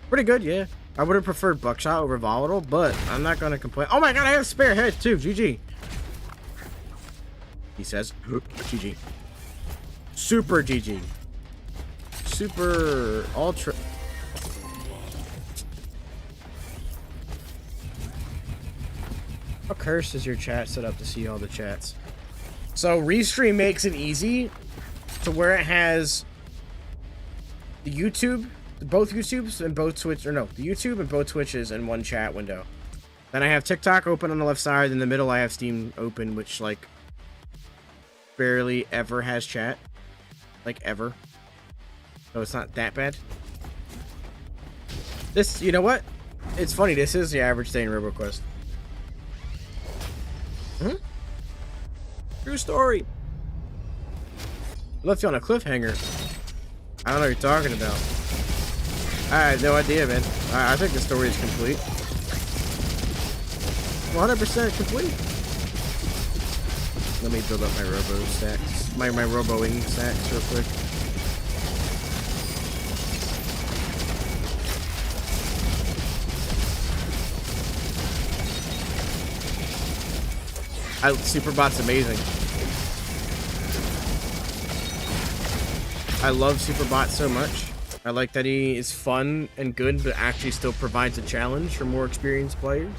Pretty good, yeah. I would have preferred buckshot over volatile, but I'm not gonna complain. Oh my god, I have spare head too. GG. He says GG. Super GG. Super ultra. How cursed is your chat set up to see all the chats? So Restream makes it easy to where it has the YouTube, both YouTubes and both Twitch, or no, the YouTube and both Twitches in one chat window. Then I have TikTok open on the left side. In the middle, I have Steam open, which like barely ever has chat, like ever. So it's not that bad. This, you know what? It's funny. This is the average day in Roboquest. Hmm? True story. Left you on a cliffhanger. I don't know what you're talking about. I have no idea, man. I think the story is complete. 100% complete. Let me build up my robo stacks. My roboing stacks real quick. Superbot's amazing. I love Superbot so much. I like that he is fun and good, but actually still provides a challenge for more experienced players.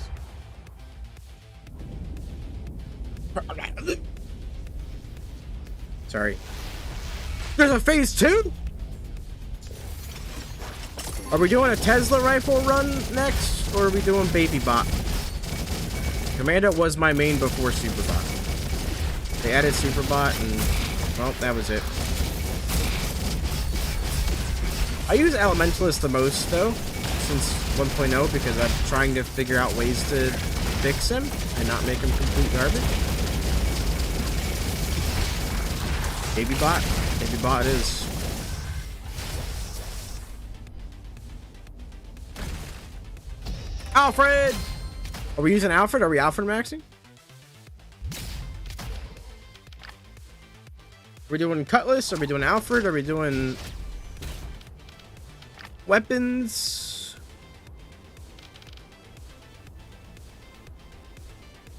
Sorry. There's a phase 2? Are we doing a Tesla rifle run next, or are we doing Baby Bot? Commando was my main before Superbot. They added Superbot and, well, that was it. I use Elementalist the most, though, since 1.0, because I'm trying to figure out ways to fix him and not make him complete garbage. Baby Bot. Baby Bot it is. Alfred! Are we using Alfred? Are we Alfred maxing? Are we doing Cutlass? Are we doing Alfred? Are we doing weapons?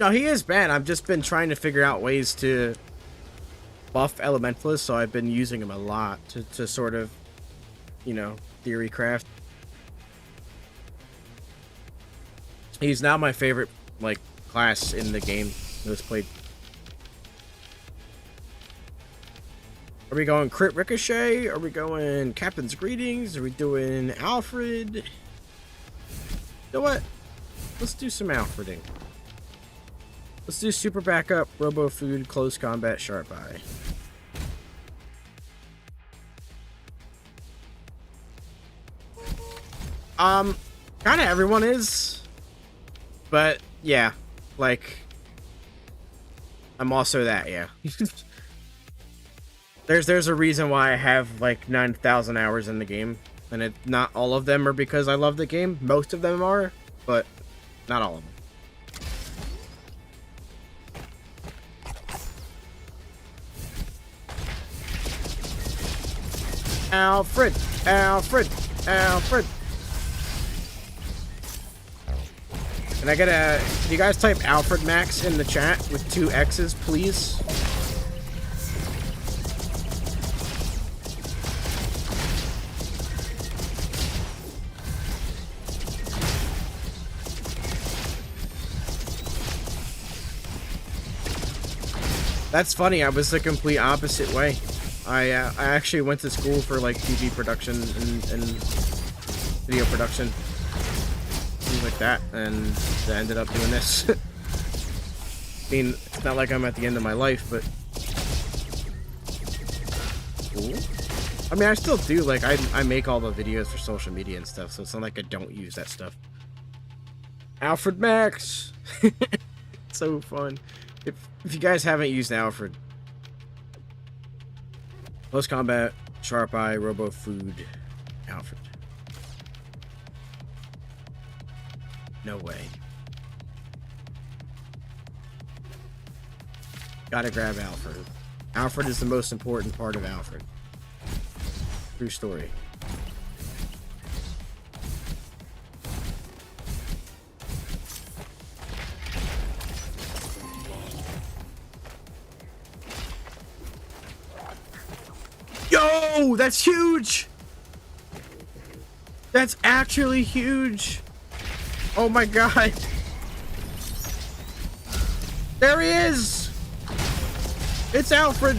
No, he is bad. I've just been trying to figure out ways to buff Elementalist, so I've been using him a lot to sort of, you know, theory craft. He's now my favorite, like, class in the game. Most played. Are we going Crit Ricochet? Are we going Captain's Greetings? Are we doing Alfred? You know what? Let's do some Alfreding. Let's do super backup, robo food, close combat, sharp eye. Kind of everyone is, but yeah, like, I'm also that, yeah. There's a reason why I have like 9,000 hours in the game, and not all of them are because I love the game. Most of them are, but not all of them. Alfred, Alfred, Alfred. Can I get can you guys type Alfred Max in the chat with 2 X's, please? That's funny, I was the complete opposite way. I actually went to school for like TV production and video production. Things like that, and I ended up doing this. I mean, it's not like I'm at the end of my life, but... Ooh. I mean, I still do, like, I make all the videos for social media and stuff, so it's not like I don't use that stuff. Alfred Max! So fun. If you guys haven't used Alfred... Close combat, sharp eye, robo food, Alfred. No way. Gotta grab Alfred. Alfred is the most important part of Alfred. True story. Yo, that's huge! That's actually huge! Oh my god! There he is! It's Alfred!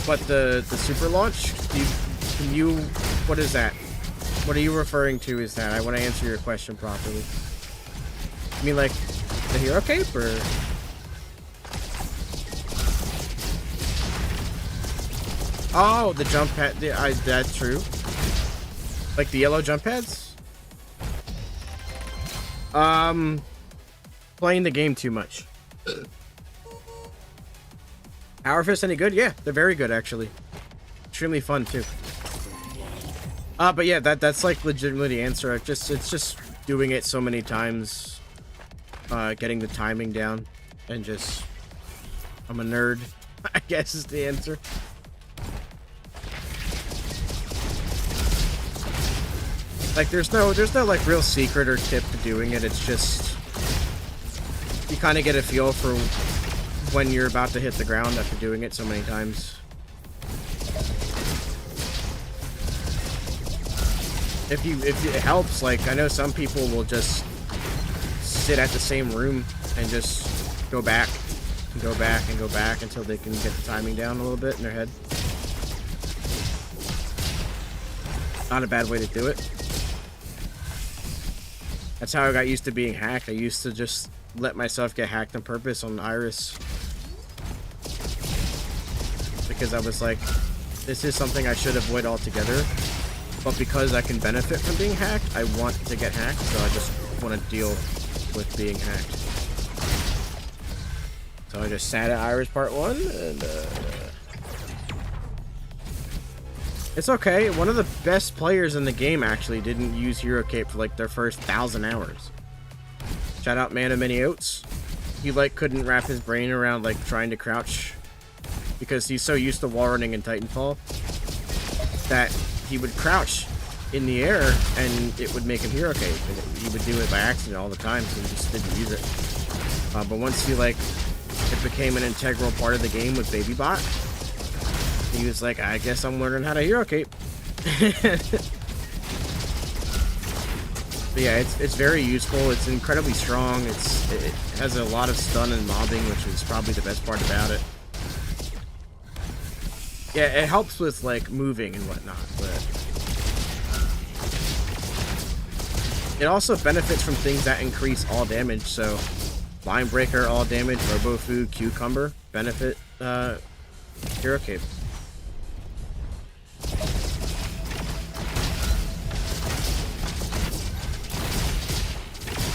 What, the super launch? What is that? What are you referring to is that? I want to answer your question properly. You mean like the hero cape, or? Oh, the jump pad. That's true. Like the yellow jump pads? Playing the game too much. Power Fist any good? Yeah, they're very good actually. Extremely fun too. But yeah, that's like legitimately the answer. It's just doing it so many times, getting the timing down, and just I'm a nerd, I guess is the answer. Like there's no like real secret or tip to doing it. It's just you kind of get a feel for when you're about to hit the ground after doing it so many times. If it helps, like I know some people will just sit at the same room and just go back and go back and go back until they can get the timing down a little bit in their head. Not a bad way to do it. That's how I got used to being hacked. I used to just let myself get hacked on purpose on Iris. Because I was like, this is something I should avoid altogether. But because I can benefit from being hacked, I want to get hacked, so I just want to deal with being hacked. So I just sat at Iris Part 1, and it's okay. One of the best players in the game actually didn't use Hero Cape for like their first 1,000 hours. Shout out Man of Many Oats. He like couldn't wrap his brain around like trying to crouch because he's so used to wall running in Titanfall that he would crouch in the air and it would make him Hero Cape. And he would do it by accident all the time, so he just didn't use it. But once he like it became an integral part of the game with BabyBot, he was like, I guess I'm learning how to Hero Cape. But yeah, it's very useful. It's incredibly strong. It has a lot of stun and mobbing, which is probably the best part about it. Yeah, it helps with like moving and whatnot, but it also benefits from things that increase all damage. So, Line Breaker, all damage, Robofu, Cucumber benefit Hero Cape.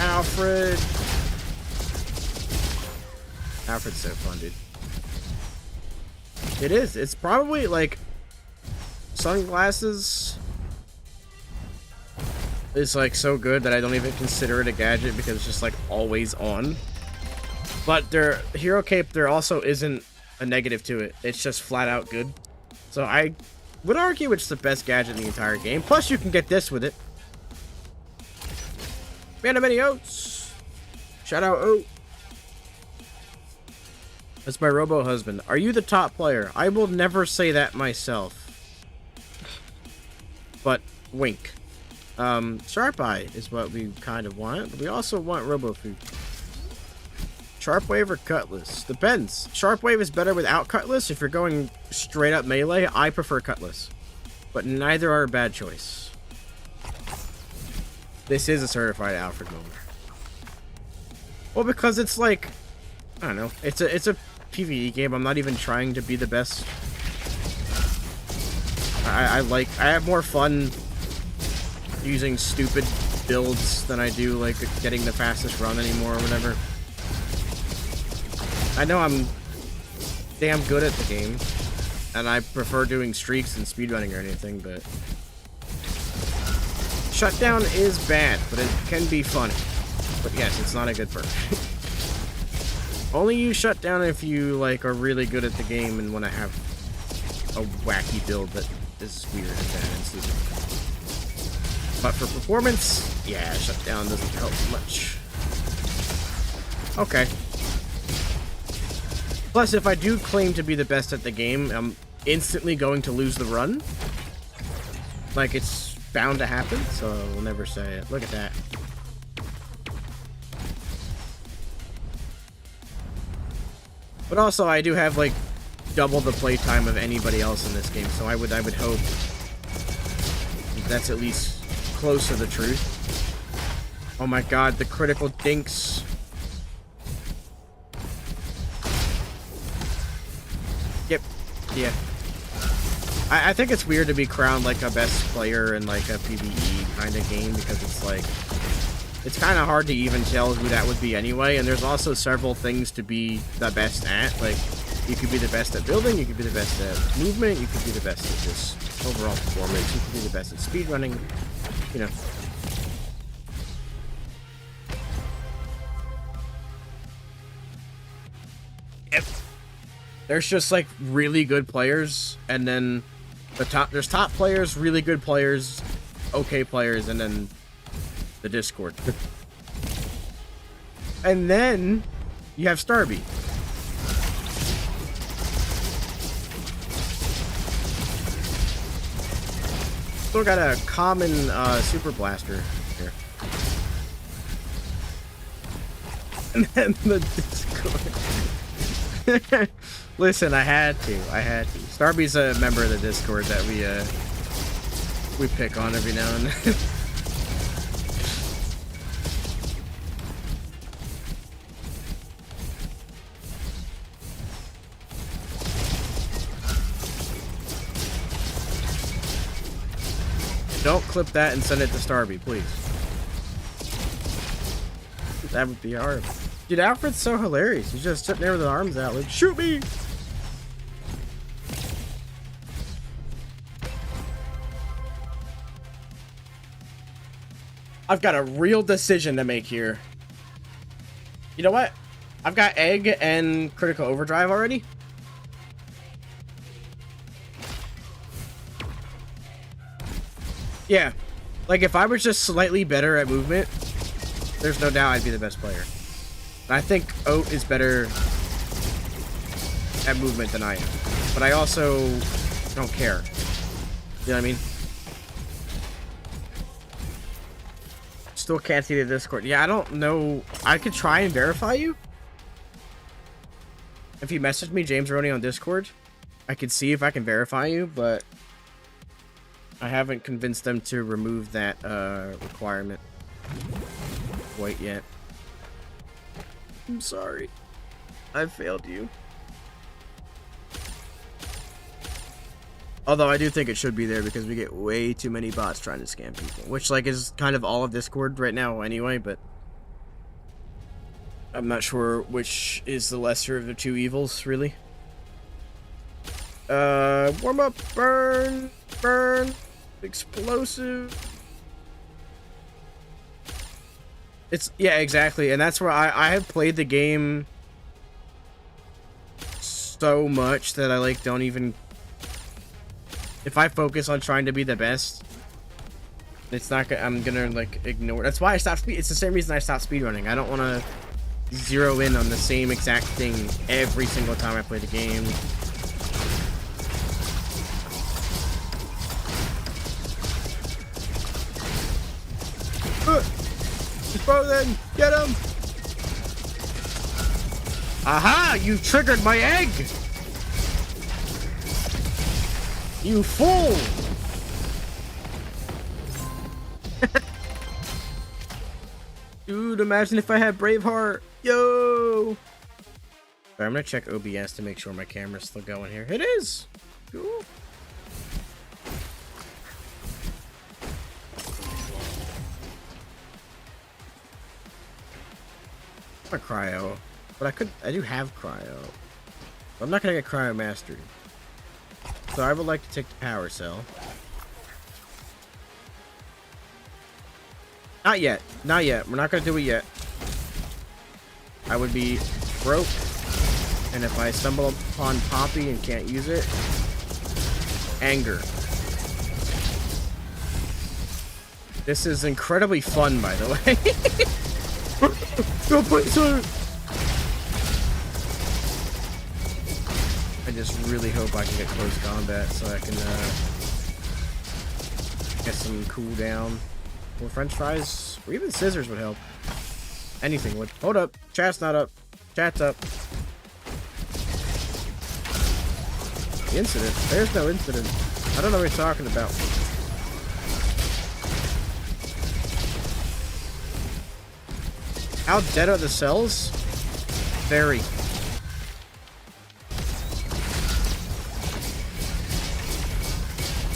Alfred's so fun, dude. It is. It's probably like sunglasses is like so good that I don't even consider it a gadget because it's just like always on. But their Hero Cape, there also isn't a negative to it. It's just flat out good. So I would argue it's the best gadget in the entire game. Plus you can get this with it. Man of many oats. Shout out Oat. That's my robo husband. Are you the top player? I will never say that myself. But wink. Sharp Eye is what we kind of want. We also want Robo Food. Sharp Wave or Cutlass? Depends. Sharp Wave is better without Cutlass. If you're going straight up melee, I prefer Cutlass. But neither are a bad choice. This is a certified Alfred moment. Well, because it's like, I don't know. It's a PvE game. I'm not even trying to be the best. I have more fun using stupid builds than I do like getting the fastest run anymore or whatever. I know I'm damn good at the game, and I prefer doing streaks than speedrunning or anything, but shutdown is bad, but it can be funny. But yes, it's not a good perk. Only use shutdown if you like are really good at the game and want to have a wacky build that is weird and bad and stupid. But for performance, yeah, shutdown doesn't help much. Okay. Plus, if I do claim to be the best at the game, I'm instantly going to lose the run. Like, it's bound to happen, so we'll never say it. Look at that. But also, I do have, like, double the playtime of anybody else in this game, so I would hope that's at least close to the truth. Oh my god, the critical dinks. Yep. Yeah. I think it's weird to be crowned like a best player in like a PvE kind of game because it's like it's kind of hard to even tell who that would be anyway, and there's also several things to be the best at. Like, you could be the best at building, you could be the best at movement, you could be the best at just overall performance, you could be the best at speedrunning, you know. Yep. There's just like really good players, and then there's top players, really good players, okay players, and then the Discord. And then you have Starby. Still got a common super blaster here. And then the Discord. Listen, I had to. Starby's a member of the Discord that we pick on every now and then. Don't clip that and send it to Starby, please. That would be hard. Dude, Alfred's so hilarious. He's just sitting there with his arms out like, shoot me! I've got a real decision to make here. You know what? I've got Egg and Critical Overdrive already. Yeah. Like, if I was just slightly better at movement, there's no doubt I'd be the best player. And I think Oat is better at movement than I am. But I also don't care. You know what I mean? still can't see the Discord. Yeah, I don't know. I could try and verify you. If you message me, James Roney, on Discord, I could see if I can verify you, but I haven't convinced them to remove that requirement quite yet. I'm sorry. I failed you. Although I do think it should be there because we get way too many bots trying to scam people, which like is kind of all of Discord right now anyway, but I'm not sure which is the lesser of the two evils, really. Warm up, burn, explosive. It's, yeah, exactly, and that's where I have played the game so much that I like don't even, if I focus on trying to be the best, it's not gonna, I'm gonna like ignore. That's why I stopped it's the same reason I stopped speedrunning. I don't want to zero in on the same exact thing every single time I play the game. Then get him! Aha! You triggered my egg! You fool! Dude, imagine if I had Braveheart. Yo! Sorry, I'm gonna check OBS to make sure my camera's still going here. It is! Cool. A cryo, but I do have cryo. I'm not gonna get cryo mastered. So I would like to take the power cell. Not yet. Not yet. We're not gonna do it yet. I would be broke, and if I stumble upon Poppy and can't use it, anger. This is incredibly fun, by the way. Go play, sir. I just really hope I can get close combat so I can get some cooldown. Or French fries, or even scissors would help. Anything would. Hold up, chat's not up. Chat's up. The incident. There's no incident. I don't know what you're talking about. How dead are the cells? Very.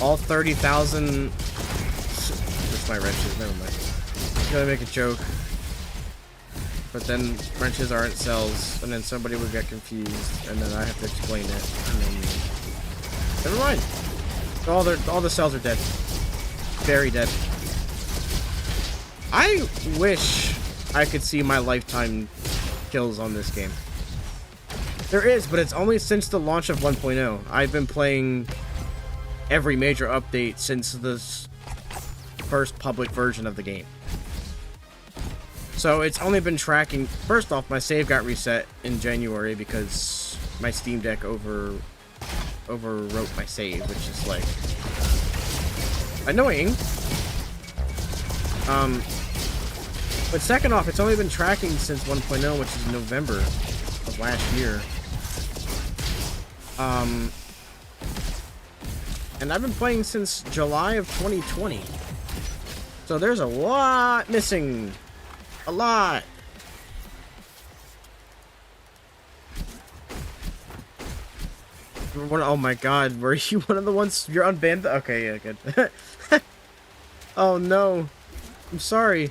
All 30,000. That's my wrenches. Never mind. I was gonna make a joke, but then wrenches aren't cells, and then somebody would get confused, and then I have to explain it. And then never mind. All the cells are dead. Very dead. I wish I could see my lifetime kills on this game. There is, but it's only since the launch of 1.0. I've been playing every major update since this first public version of the game. So it's only been tracking. First off, my save got reset in January because my Steam Deck overwrote my save, which is like annoying. But second off, it's only been tracking since 1.0, which is November of last year. And I've been playing since July of 2020. So there's a lot missing. A lot. Oh my god, were you one of the ones? You're unbanned? Okay, yeah, good. Oh no. I'm sorry.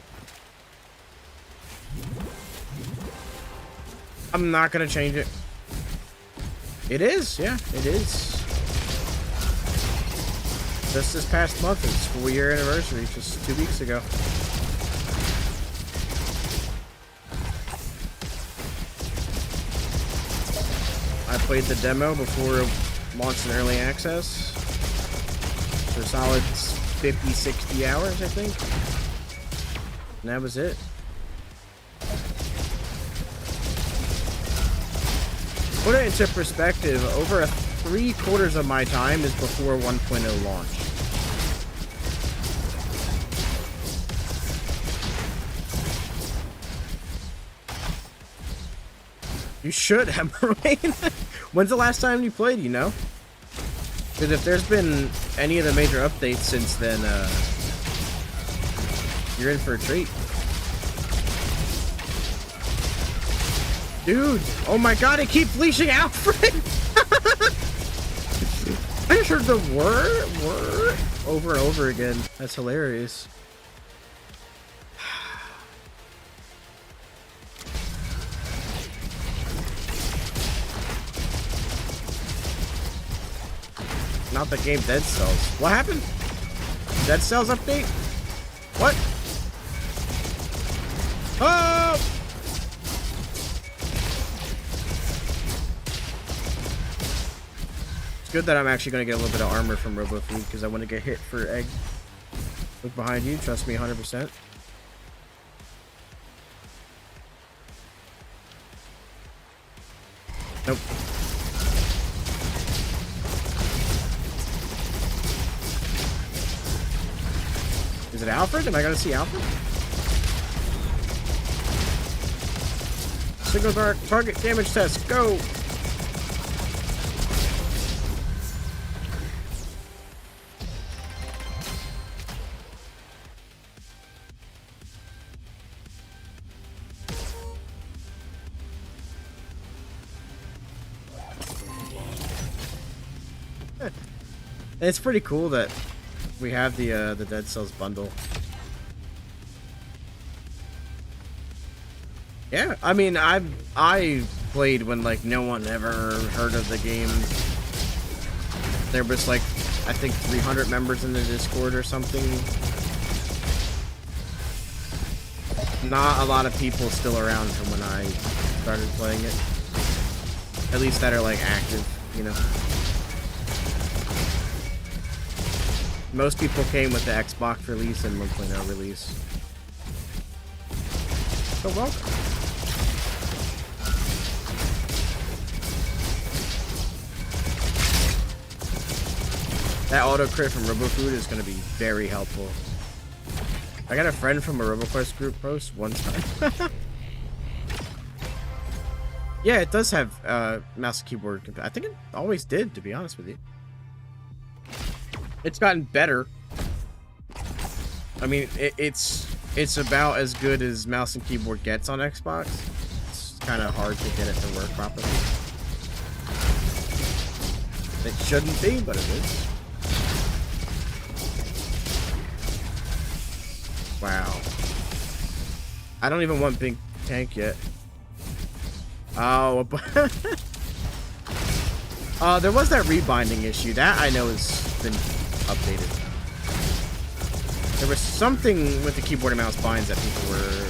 I'm not gonna change it. It is, yeah, it is. Just this past month, it's 4-year anniversary, just 2 weeks ago. I played the demo before it launched in early access for a solid 50, 60 hours, I think. And that was it. Put it into perspective, over 3/4 of my time is before 1.0 launch. You should, Hemorrhoid. When's the last time you played, you know? Because if there's been any of the major updates since then, you're in for a treat. Dude, oh my god, I keep leashing Alfred! I just heard the word over and over again. That's hilarious. Not the game Dead Cells. What happened? Dead Cells update? What? Oh! It's good that I'm actually going to get a little bit of armor from Robo Food because I want to get hit for egg. Look behind you. Trust me 100%. Nope. Is it Alfred? Am I gonna see Alfred? Signal dark target damage test. Go. It's pretty cool that we have the Dead Cells bundle. Yeah, I mean, I played when like no one ever heard of the game. There was like I think 300 members in the Discord or something. Not a lot of people still around from when I started playing it. At least that are like active, you know. Most people came with the Xbox release and 1.0 release. So welcome. That auto crit from RoboFood is going to be very helpful. I got a friend from a Roboquest group post one time. Yeah, it does have mouse and keyboard. I think it always did, to be honest with you. It's gotten better. I mean, it's about as good as mouse and keyboard gets on Xbox. It's kind of hard to get it to work properly. It shouldn't be, but it is. Wow. I don't even want big tank yet. Oh, there was that rebinding issue. That I know has been updated. There was something with the keyboard and mouse binds that people were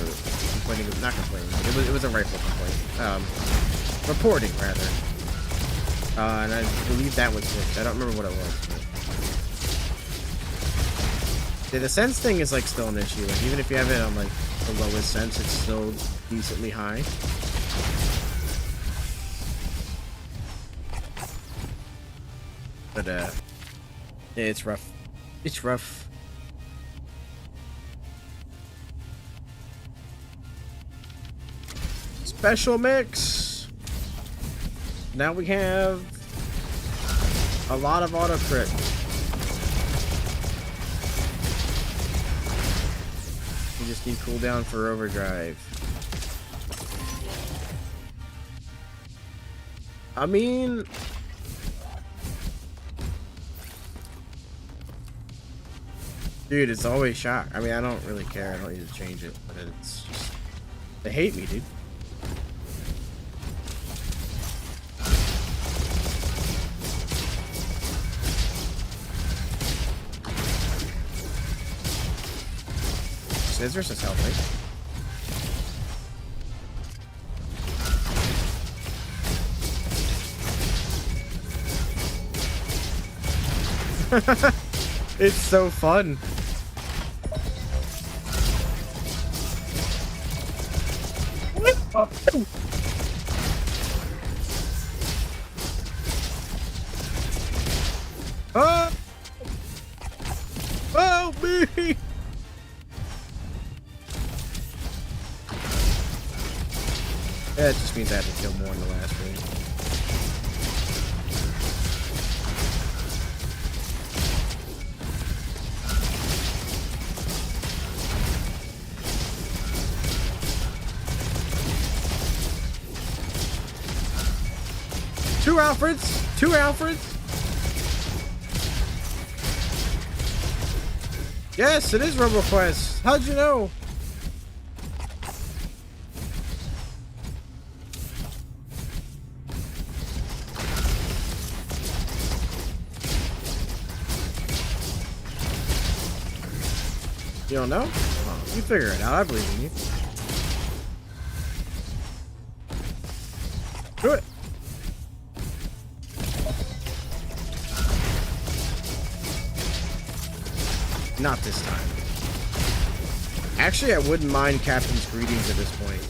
complaining, not complaining, it was a rightful complaint. Reporting, rather. And I believe that was fixed. I don't remember what it was. But... yeah, the sense thing is like still an issue. Like, even if you have it on like the lowest sense, it's still decently high. But yeah, it's rough. It's rough. Special mix. Now we have a lot of auto crit. We just need cooldown for overdrive. I mean, dude, it's always shock. I mean, I don't really care. I don't need to change it, but it's just... they hate me, dude. Scissors is helping. It's so fun. Oh! Oh, me! Yeah, just just means I have to kill more in the last room. Two Alfreds! Two Alfreds! Yes, it is Roboquest. How'd you know? You don't know? Oh, you figure it out. I believe in you. Do it. Not this time. Actually, I wouldn't mind Captain's greetings at this point.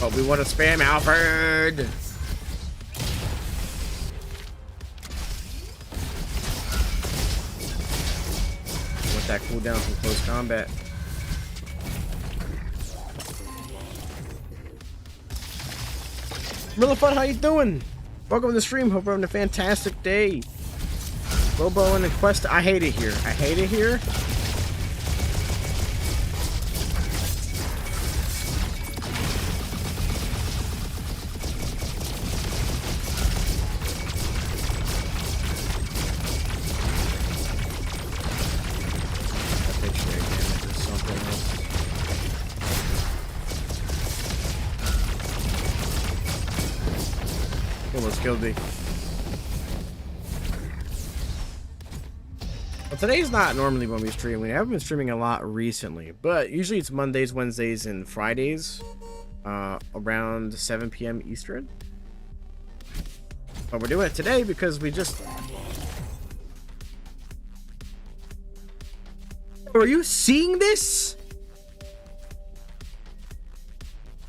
But we want to spam Alfred. Want that cooldown from close combat. Really fun. How you doing? Welcome to the stream. Hope you're having a fantastic day. Robo and the quest. I hate it here. I hate it here. Almost killed me. Well, today's not normally when we stream. We haven't been streaming a lot recently, but usually it's Mondays, Wednesdays, and Fridays around 7 p.m. Eastern. But we're doing it today because we just... Are you seeing this?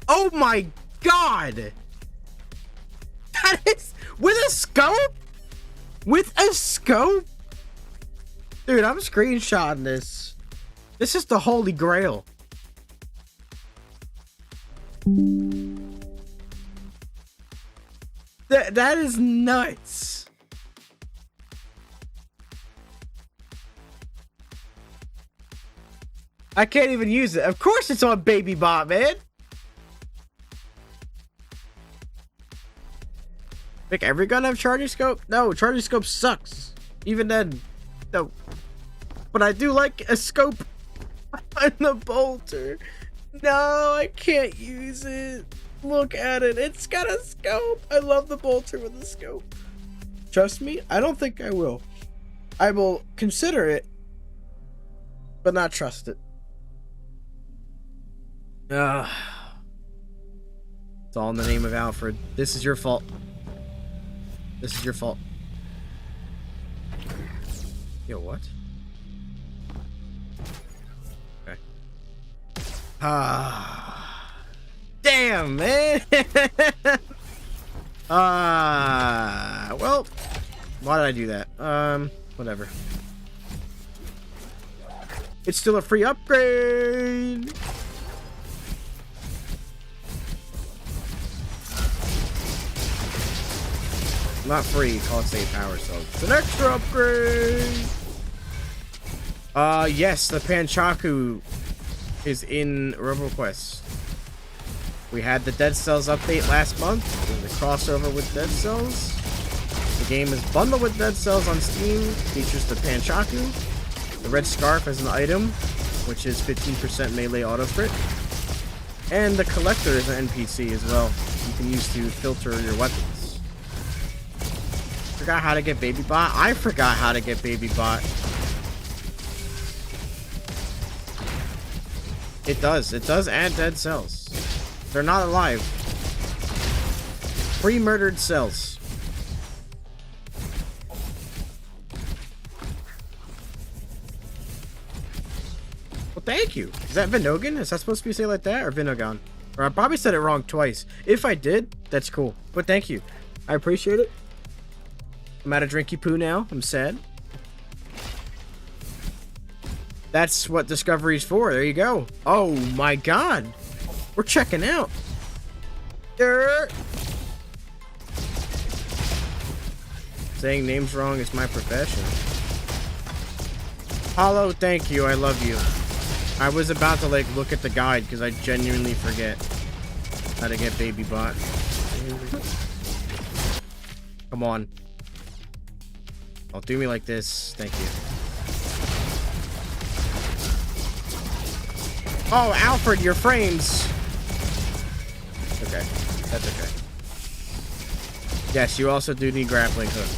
Oh my god! That is... With a scope? With a scope? Dude, I'm screenshotting this. This is the holy grail. That is nuts. I can't even use it. Of course it's on Baby Bot, man. Make every gun have charging scope? No, charging scope sucks. Even then, no. But I do like a scope on the bolter. No, I can't use it. Look at it. It's got a scope. I love the bolter with a scope. Trust me, I don't think I will. I will consider it, but not trust it. It's all in the name of Alfred. This is your fault. This is your fault. Yo, what? Okay. Damn, man. Well, why did I do that? Whatever. It's still a free upgrade. Not free, call it save power, so it's an extra upgrade. Yes, the Panchaku is in Roboquest. We had the Dead Cells update last month. There's a crossover with Dead Cells. The game is bundled with Dead Cells on Steam. Features the Panchaku, the red scarf as an item, which is 15% melee auto crit, and the collector is an NPC as well. You can use to filter your weapons. Forgot how to get Baby Bot. I forgot how to get Baby Bot. It does add dead cells. They're not alive. Pre-murdered cells. Well, thank you. Is that Vinogan? Is that supposed to be said like that? Or Vinogan? Or I probably said it wrong twice. If I did, that's cool. But thank you. I appreciate it. I'm out of drinky poo now. I'm sad. That's what Discovery's for. There you go. Oh my god. We're checking out. Dirt. Saying names wrong is my profession. Hollow, thank you. I love you. I was about to, like, look at the guide because I genuinely forget how to get baby bot. Come on. Don't do me like this. Thank you. Oh, Alfred, your frames. Okay. That's okay. Yes, you also do need grappling hook.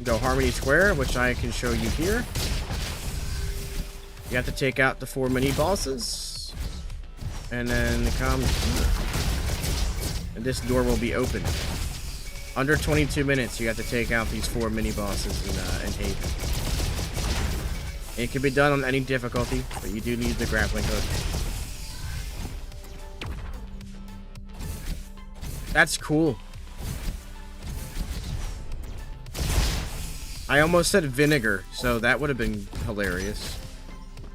Go Harmony Square, which I can show you here. You have to take out the 4 mini bosses. And then come here. And this door will be open. Under 22 minutes, you have to take out these 4 mini bosses in Haven. It can be done on any difficulty, but you do need the grappling hook. That's cool. I almost said vinegar, so that would have been hilarious.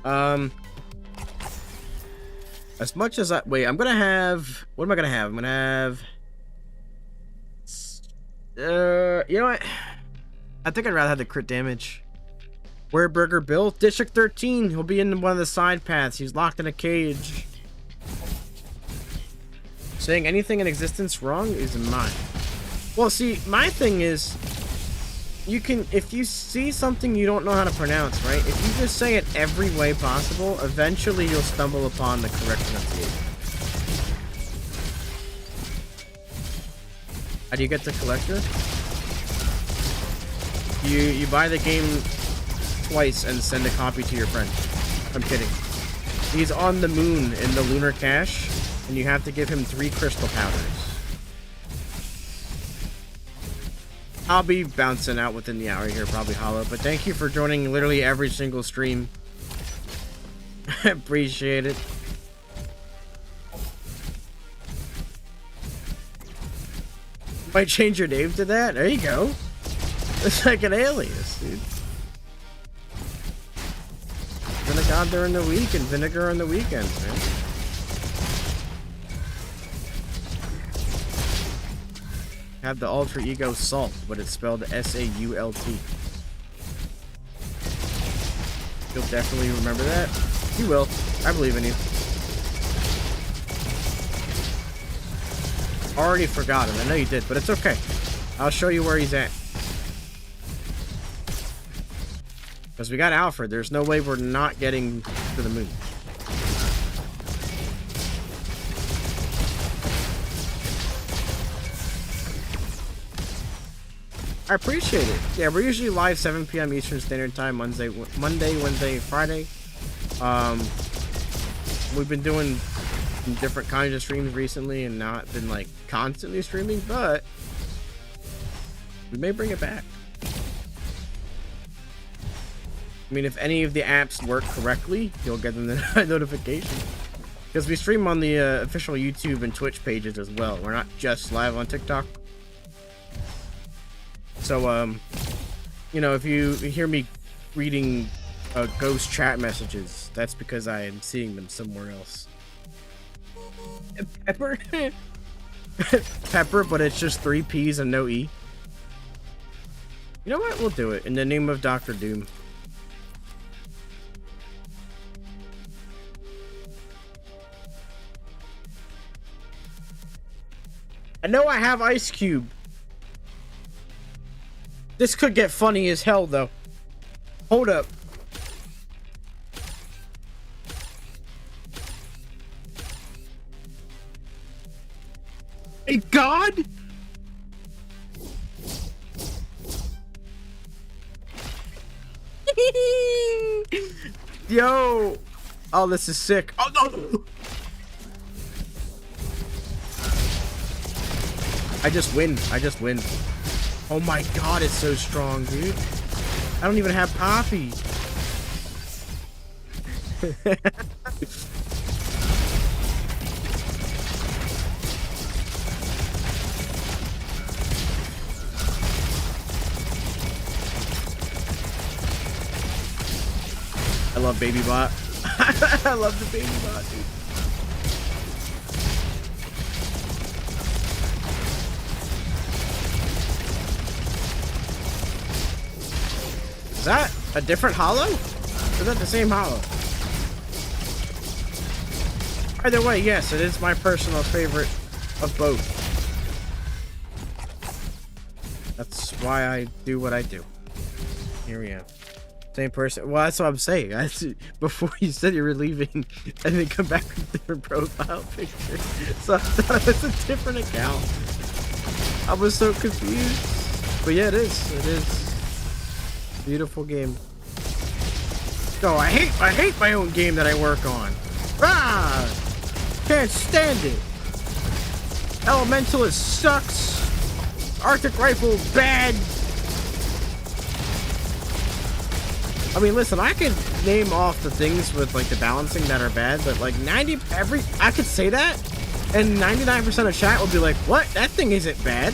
As much as I... Wait, I'm gonna have... What am I gonna have? I'm gonna have... You know what? I think I'd rather have the crit damage. Where Burger Bill? District 13. He'll be in one of the side paths. He's locked in a cage. Saying anything in existence wrong is mine. Well, see, my thing is... You can... If you see something you don't know how to pronounce, right? If you just say it every way possible, eventually you'll stumble upon the correct pronunciation. How do you get the collector? You buy the game twice and send a copy to your friend. I'm kidding. He's on the moon in the lunar cache, and you have to give him 3 crystal powders. I'll be bouncing out within the hour here, probably Hollow, but thank you for joining literally every single stream. I appreciate it. Might change your name to that? There you go. It's like an alias, dude. Vinegar during the week and vinegar on the weekends, man. Have the alter ego Salt, but it's spelled S-A-U-L-T. You'll definitely remember that. You will. I believe in you. Already forgot him. I know you did, but it's okay. I'll show you where he's at. Because we got Alfred. There's no way we're not getting to the moon. I appreciate it. Yeah, we're usually live 7 p.m. Eastern Standard Time, Monday, Wednesday, Friday. We've been doing different kinds of streams recently and not been like constantly streaming, but we may bring it back. I mean, if any of the apps work correctly, you'll get the notification. Because we stream on the official YouTube and Twitch pages as well. We're not just live on TikTok. So, you know, if you hear me reading ghost chat messages, that's because I am seeing them somewhere else. Pepper? Pepper, but it's just 3 P's and no E. You know what? We'll do it in the name of Dr. Doom. I know I have Ice Cube. This could get funny as hell, though. Hold up. Hey, God! Yo! Oh, this is sick. Oh, no! I just win. I just win. Oh my God, it's so strong, dude. I don't even have Poppy. I love Baby Bot. I love the baby bot, dude. Is that a different hollow? Or is that the same hollow? Either way, yes, it is my personal favorite of both. That's why I do what I do. Here we are. Same person. Well, that's what I'm saying. Before you said you were leaving and then come back with a different profile picture. So I thought it was a different account. I was so confused. But yeah, it is. It is. Beautiful game. No, I hate my own game that I work on. Ah! Can't stand it. Elementalist sucks. Arctic Rifle bad. I mean, listen, I could name off the things with like the balancing that are bad, but like I could say that, and 99% of chat will be like, "What? That thing isn't bad."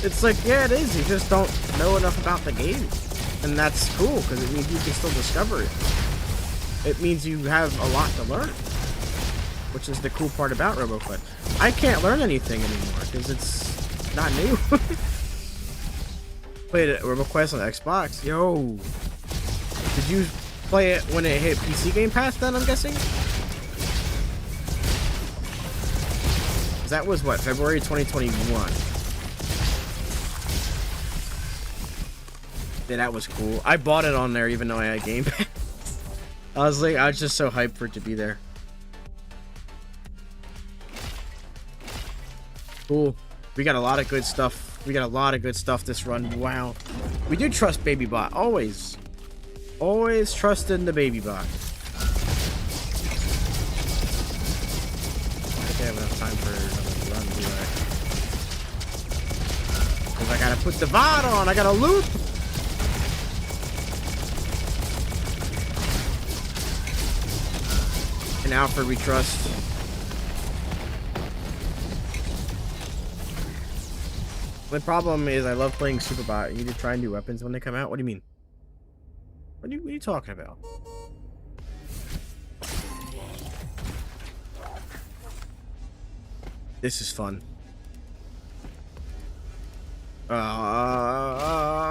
It's like, yeah, it is. You just don't know enough about the game, and that's cool because it means you can still discover it. It means you have a lot to learn, which is the cool part about Roboquest. I can't learn anything anymore because it's not new. Played Roboquest on Xbox. Yo, did you play it when it hit PC Game Pass? Then I'm guessing. That was what, February 2021. Yeah, that was cool. I bought it on there even though I had Game Pass. I was just so hyped for it to be there. Cool. We got a lot of good stuff. We got a lot of good stuff this run. Wow. We do trust Baby Bot. Always. Always trust in the Baby Bot. I think I have enough time for another run, do I? Because I gotta put the VOD on. I gotta loot. And Alfred we trust. The problem is I love playing Superbot. You need to try new weapons when they come out. What do you mean? What are you talking about? This is fun.